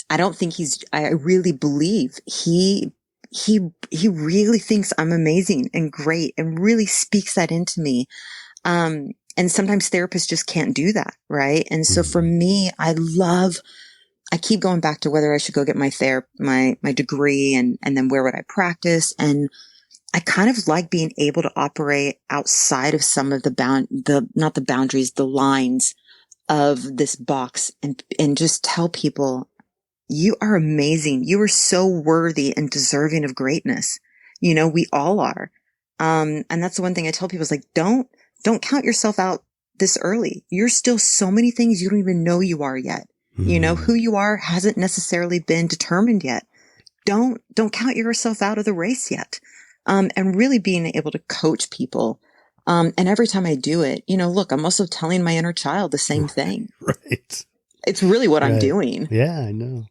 I don't think I really believe he really thinks I'm amazing and great and really speaks that into me. And sometimes therapists just can't do that. Right. And so for me, I keep going back to whether I should go get my degree and then where would I practice? And I kind of like being able to operate outside of some of not the boundaries, the lines of this box and just tell people, you are amazing. You are so worthy and deserving of greatness. You know, we all are. And that's the one thing I tell people is like, don't count yourself out this early. You're still so many things you don't even know you are yet. You know, who you are hasn't necessarily been determined yet. Don't count yourself out of the race yet. And really being able to coach people. And every time I do it, you know, look, I'm also telling my inner child the same thing. Right. It's really what I'm doing. Yeah, I know.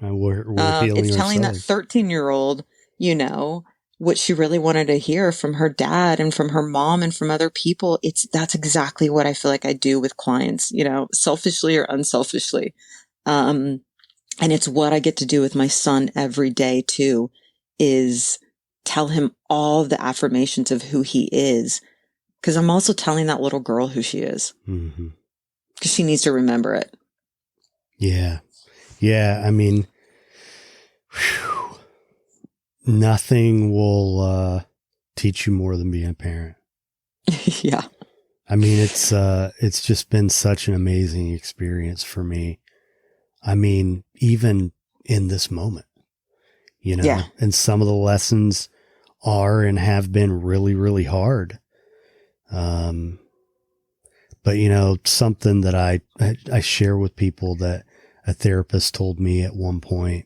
We're healing it's telling ourselves. that 13-year-old, you know, what she really wanted to hear from her dad and from her mom and from other people. That's exactly what I feel like I do with clients, you know, selfishly or unselfishly. And it's what I get to do with my son every day too, is tell him all the affirmations of who he is. Cause I'm also telling that little girl who she is. Mm-hmm. Cause she needs to remember it. Yeah. Yeah. I mean, whew, nothing will teach you more than being a parent. Yeah. I mean, it's just been such an amazing experience for me. I mean, even in this moment, you know, Yeah. and some of the lessons are and have been really, really hard. But you know, something that I share with people that a therapist told me at one point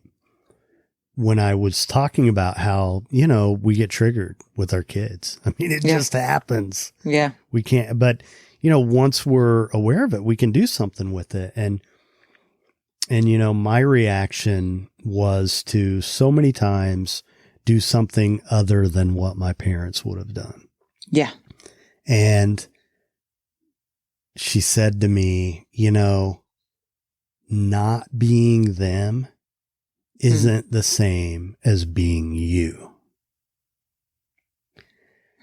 when I was talking about how, you know, we get triggered with our kids. I mean, it just happens. Yeah. We can't, but you know, once we're aware of it, we can do something with it. And, you know, my reaction was to so many times do something other than what my parents would have done. Yeah. And she said to me, you know, not being them isn't the same as being you.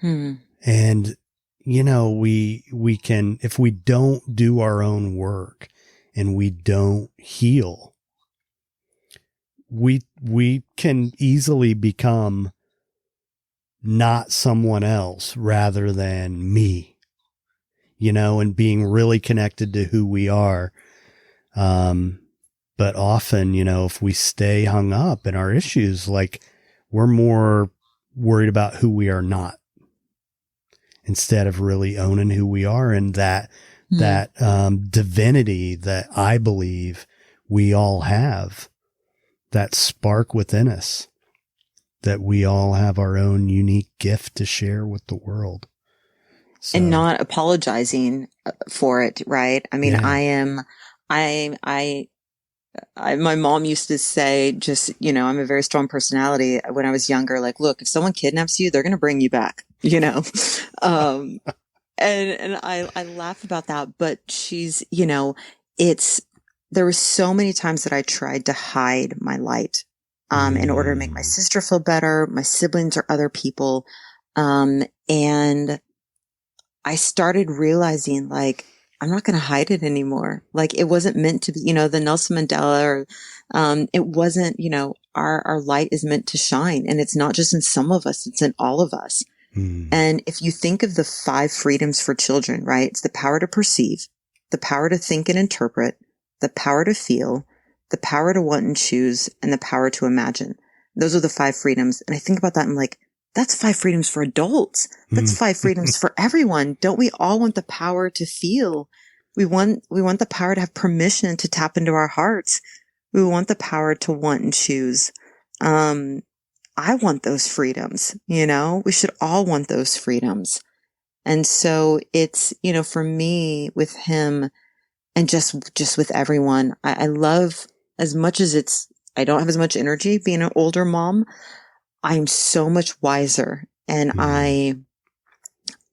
And, you know, we can, if we don't do our own work and we don't heal, we can easily become not someone else rather than me, you know, and being really connected to who we are. But often, you know, if we stay hung up in our issues, like we're more worried about who we are not instead of really owning who we are and that divinity that I believe we all have, that spark within us, that we all have our own unique gift to share with the world. So, and not apologizing for it. Right. I mean, yeah. my mom used to say, just, you know, I'm a very strong personality when I was younger. Like, look, if someone kidnaps you, they're going to bring you back, you know? And I laugh about that, but she's, you know, there were so many times that I tried to hide my light, in order to make my sister feel better, my siblings or other people. And I started realizing, like, I'm not going to hide it anymore. Like, it wasn't meant to be, you know, the Nelson Mandela or, it wasn't, you know, our light is meant to shine, and it's not just in some of us, it's in all of us. And if you think of the 5 freedoms for children, right? It's the power to perceive, the power to think and interpret, the power to feel, the power to want and choose, and the power to imagine. Those are the 5 freedoms. And I think about that and I'm like, that's 5 freedoms for adults. That's 5 freedoms for everyone. Don't we all want the power to feel? We want the power to have permission to tap into our hearts. We want the power to want and choose. I want those freedoms, you know, we should all want those freedoms. And so it's, you know, for me with him and just with everyone, I love, as much as I don't have as much energy being an older mom, I'm so much wiser And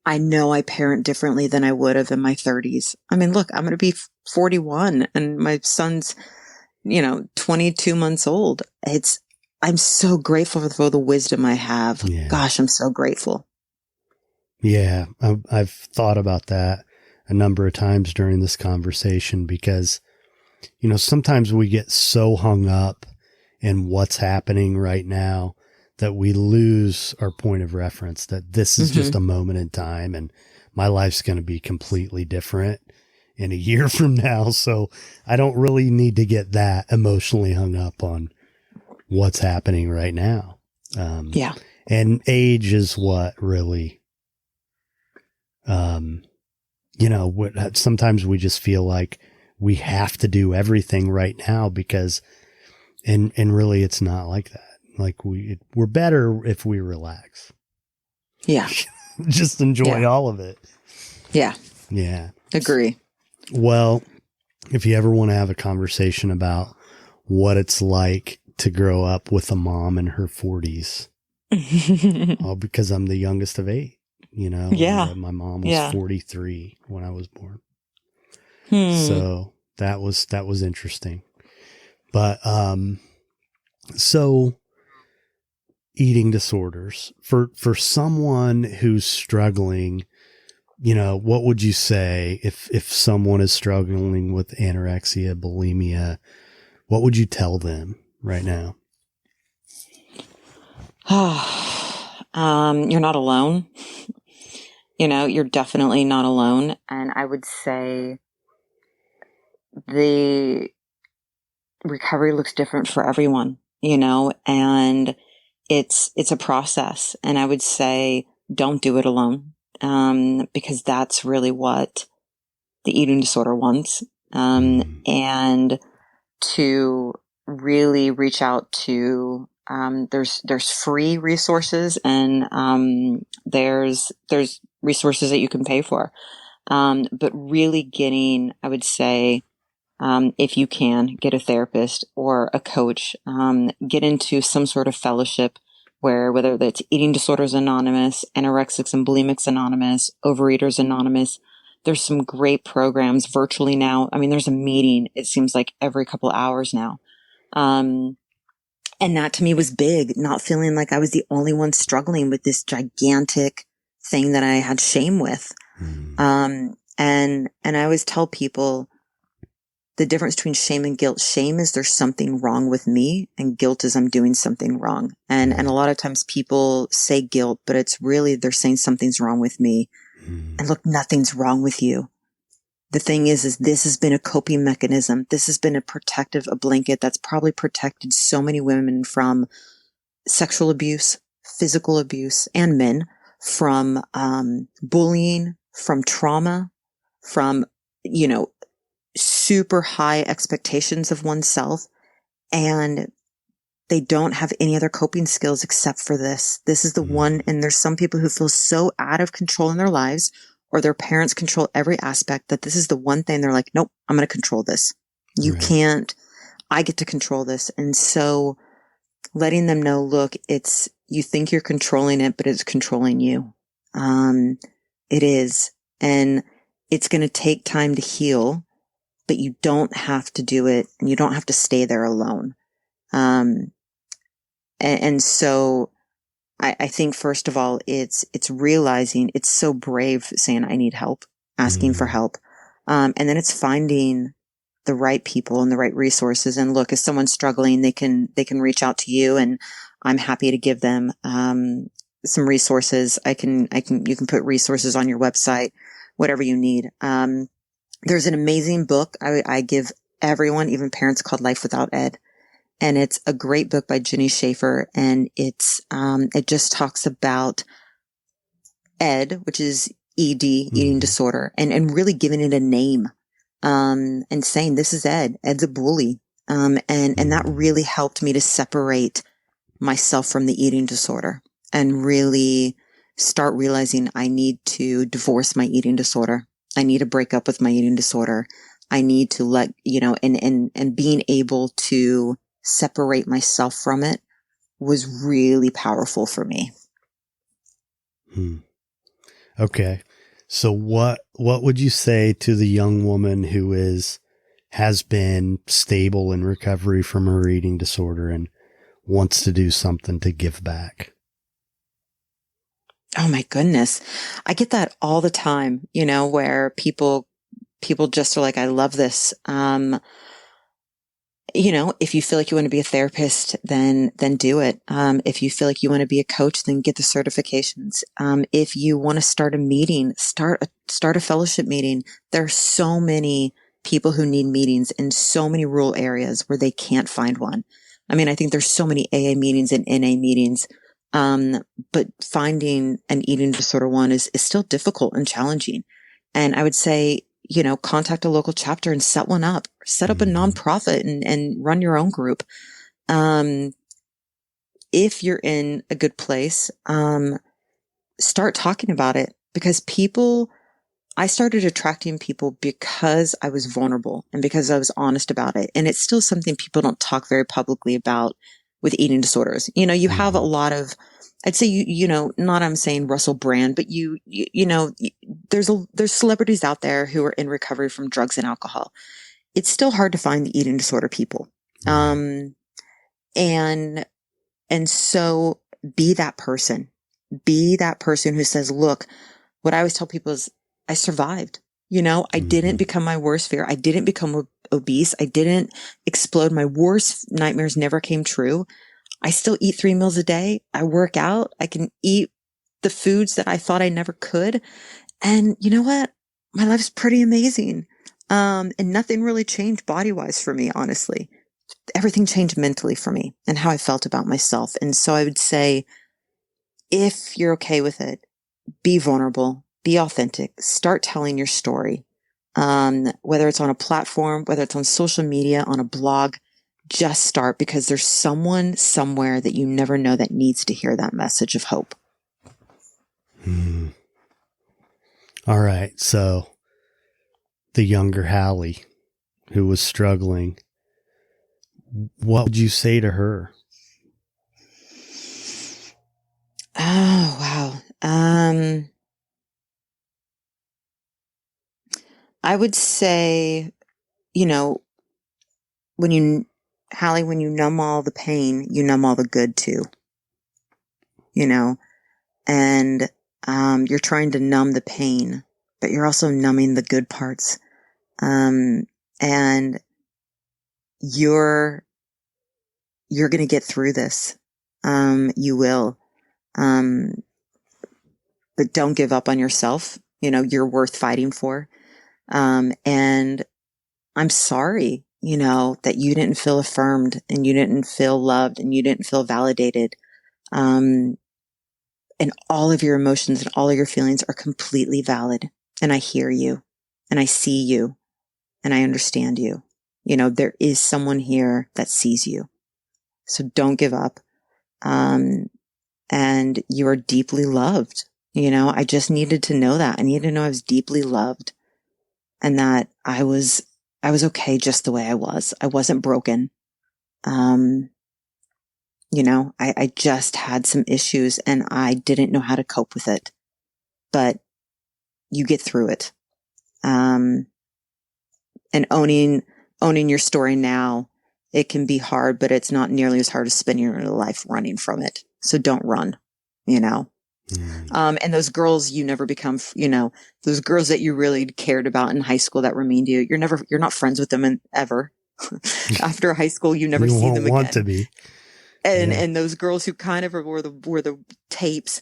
I know I parent differently than I would have in my 30s. I mean, look, I'm going to be 41 and my son's, 22 months old. I'm so grateful for the wisdom I have. Yeah. Gosh, I'm so grateful. Yeah. I've thought about that a number of times during this conversation because, sometimes we get so hung up in what's happening right now that we lose our point of reference, that this is just a moment in time and my life's going to be completely different in a year from now. So I don't really need to get that emotionally hung up on what's happening right now. Yeah. And age is what really, sometimes we just feel like we have to do everything right now because, and really it's not like that. Like we're better if we relax. Yeah. Just enjoy all of it. Yeah. Yeah. Agree. Well, if you ever want to have a conversation about what it's like to grow up with a mom in her 40s, because I'm the youngest of 8, Yeah. my mom was 43 when I was born. So that was interesting. But, so eating disorders for someone who's struggling, what would you say if someone is struggling with anorexia, bulimia, what would you tell them right now? You're not alone. You're definitely not alone. And I would say the recovery looks different for everyone, and it's a process. And I would say don't do it alone, because that's really what the eating disorder wants. And to really reach out to, there's free resources and, there's resources that you can pay for. But really getting, I would say, if you can get a therapist or a coach, get into some sort of fellowship whether that's Eating Disorders Anonymous, Anorexics and Bulimics Anonymous, Overeaters Anonymous. There's some great programs virtually now. I mean, there's a meeting, it seems like every couple of hours now. And that to me was big, not feeling like I was the only one struggling with this gigantic thing that I had shame with. And I always tell people the difference between shame and guilt. Shame is there's something wrong with me, and guilt is I'm doing something wrong. And a lot of times people say guilt, but it's really they're saying something's wrong with me. And look, nothing's wrong with you. The thing is this has been a coping mechanism. This has been a blanket that's probably protected so many women from sexual abuse, physical abuse, and men from bullying, from trauma, from, super high expectations of oneself. And they don't have any other coping skills except for this. This is the one. And there's some people who feel so out of control in their lives, or their parents control every aspect, that this is the one thing they're like, nope, I'm going to control this. You can't, I get to control this. And so letting them know, look, you think you're controlling it, but it's controlling you. It is. And it's going to take time to heal, but you don't have to do it, and you don't have to stay there alone. And so I think first of all, it's realizing it's so brave saying, I need help, asking for help. And then it's finding the right people and the right resources. And look, if someone's struggling, they can reach out to you, and I'm happy to give them, some resources. You can put resources on your website, whatever you need. There's an amazing book I give everyone, even parents, called Life Without Ed. And it's a great book by Jenny Schaefer. And it just talks about ED, which is ED, eating disorder, and really giving it a name, and saying, this is Ed. Ed's a bully. And that really helped me to separate myself from the eating disorder and really start realizing I need to divorce my eating disorder. I need to break up with my eating disorder. I need to and being able to separate myself from it was really powerful for me. Hmm. Okay. So what would you say to the young woman who has been stable in recovery from her eating disorder and wants to do something to give back? Oh my goodness. I get that all the time, where people just are like, I love this. If you feel like you want to be a therapist, then do it. If you feel like you want to be a coach, then get the certifications. If you want to start a meeting, start a fellowship meeting. There are so many people who need meetings in so many rural areas where they can't find one. I mean, I think there's so many AA meetings and NA meetings. But finding an eating disorder one is still difficult and challenging. And I would say, contact a local chapter and set one up, set up a nonprofit and run your own group. If you're in a good place, start talking about it, because I started attracting people because I was vulnerable and because I was honest about it. And it's still something people don't talk very publicly about with eating disorders. You have a lot of, I'd say, not I'm saying Russell Brand, but there's celebrities out there who are in recovery from drugs and alcohol. It's still hard to find the eating disorder people. And so be that person who says, look, what I always tell people is I survived. I didn't become my worst fear. I didn't become obese. I didn't explode. My worst nightmares never came true. I still eat 3 meals a day. I work out. I can eat the foods that I thought I never could. And you know what? My life's pretty amazing. And nothing really changed body-wise for me, honestly. Everything changed mentally for me and how I felt about myself. And so I would say, if you're okay with it, be vulnerable, be authentic, start telling your story. Whether it's on a platform, whether it's on social media, on a blog, just start, because there's someone somewhere that you never know that needs to hear that message of hope. All right. So the younger Hallie who was struggling, what would you say to her? Oh, wow. I would say, Hallie, when you numb all the pain, you numb all the good too, and, you're trying to numb the pain, but you're also numbing the good parts. And you're going to get through this. You will. But don't give up on yourself. You're worth fighting for. And I'm sorry, that you didn't feel affirmed and you didn't feel loved and you didn't feel validated. And all of your emotions and all of your feelings are completely valid. And I hear you and I see you and I understand you. There is someone here that sees you. So don't give up. And you are deeply loved. I just needed to know that. I needed to know I was deeply loved and that I was okay just the way I was. I wasn't broken. I just had some issues and I didn't know how to cope with it, but you get through it. And owning your story now, it can be hard, but it's not nearly as hard as spending your life running from it. So don't run, and those girls you never become, those girls that you really cared about in high school that were mean to you, you're not friends with them ever. After high school, you never see them again. Want to be. And those girls who kind of were the tapes,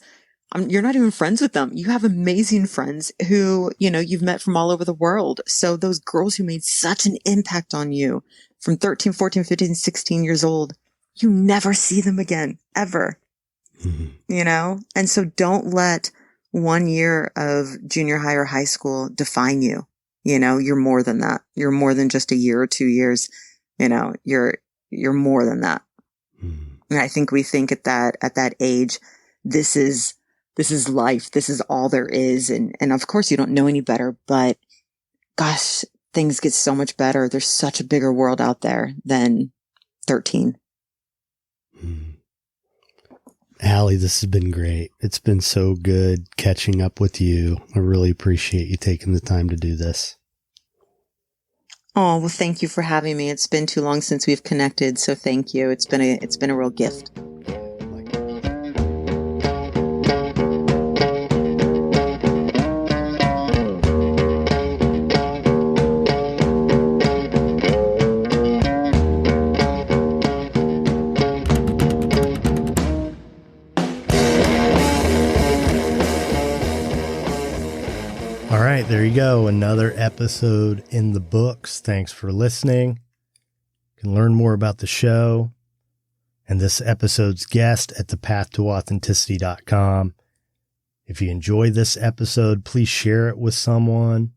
you're not even friends with them. You have amazing friends who, you've met from all over the world. So those girls who made such an impact on you from 13, 14, 15, 16 years old, you never see them again, ever. And so don't let 1 year of junior high or high school define you. You're more than that. You're more than just a year or 2 years. You're more than that. And I think we think at that age, this is life. This is all there is. And of course you don't know any better, but gosh, things get so much better. There's such a bigger world out there than 13. Hallie, this has been great. It's been so good catching up with you. I really appreciate you taking the time to do this. Oh, well, thank you for having me. It's been too long since we've connected, so thank you. It's been a real gift. All right, there you go. Another episode in the books. Thanks for listening. You can learn more about the show and this episode's guest at thepathtooauthenticity.com. If you enjoyed this episode, please share it with someone.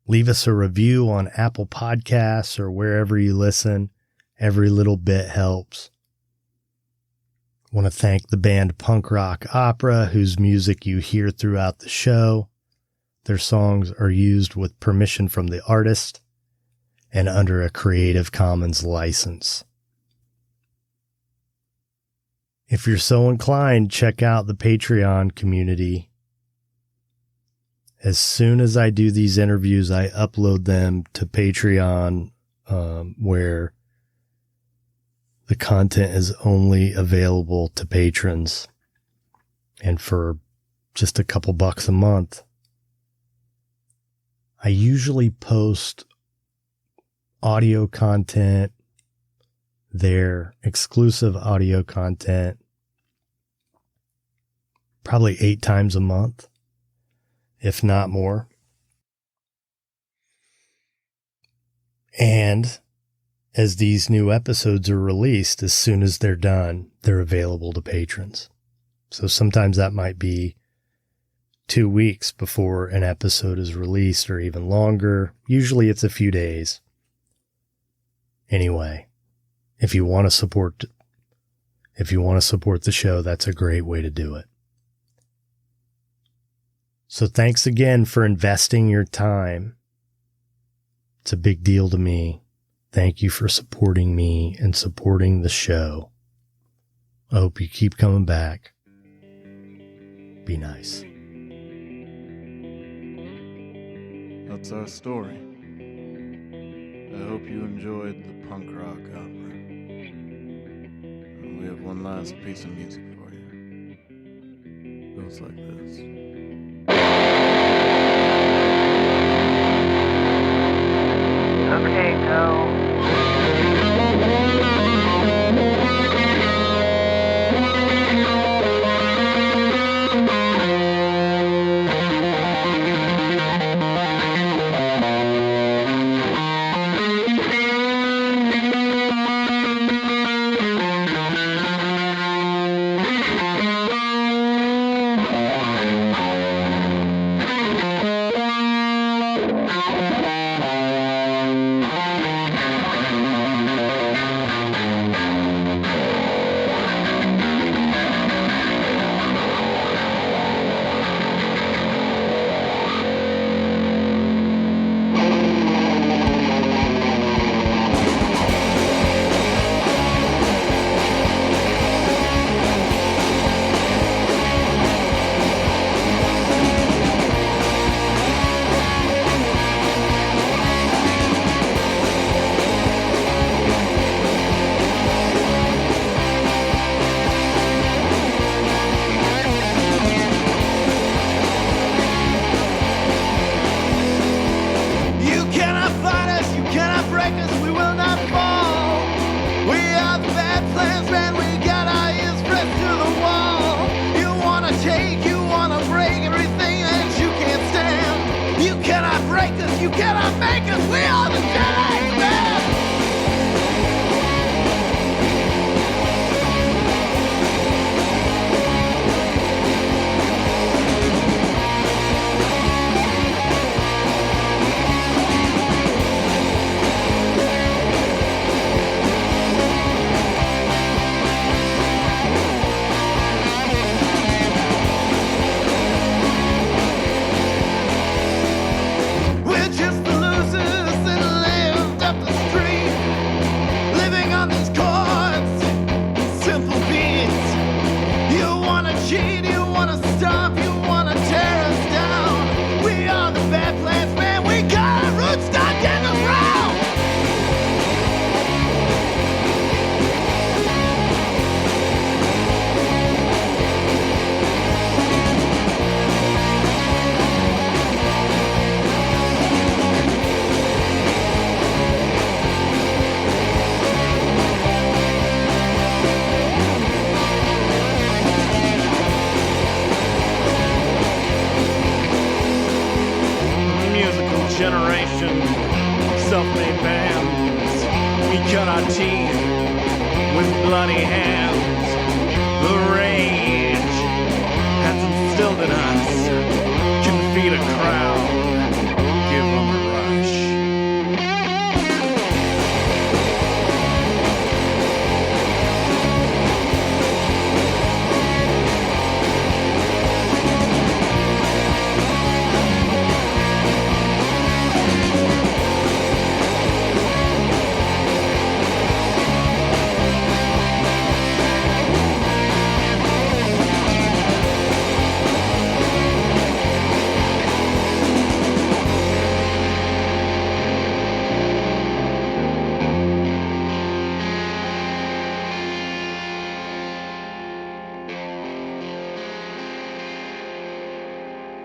Leave us a review on Apple Podcasts or wherever you listen. Every little bit helps. I want to thank the band Punk Rock Opera, whose music you hear throughout the show. Their songs are used with permission from the artist and under a Creative Commons license. If you're so inclined, check out the Patreon community. As soon as I do these interviews, I upload them to Patreon, where the content is only available to patrons, and for just a couple bucks a month. I usually post audio content there, exclusive audio content, probably 8 times a month, if not more. And as these new episodes are released, as soon as they're done, they're available to patrons. So sometimes that might be 2 weeks before an episode is released, or even longer. Usually it's a few days. Anyway, if you want to support the show, that's a great way to do it. So thanks again for investing your time. It's a big deal to me. Thank you for supporting me and supporting the show. I hope you keep coming back. Be nice. That's our story. I hope you enjoyed the punk rock opera. And we have one last piece of music for you. It goes like this. Okay, go. You cannot make us. We are the GIA Miami. We're just the cut our teeth with bloody hands. The rage has instilled in us. Can feed a crowd, give them a rush.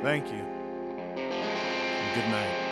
Thank you. And good night.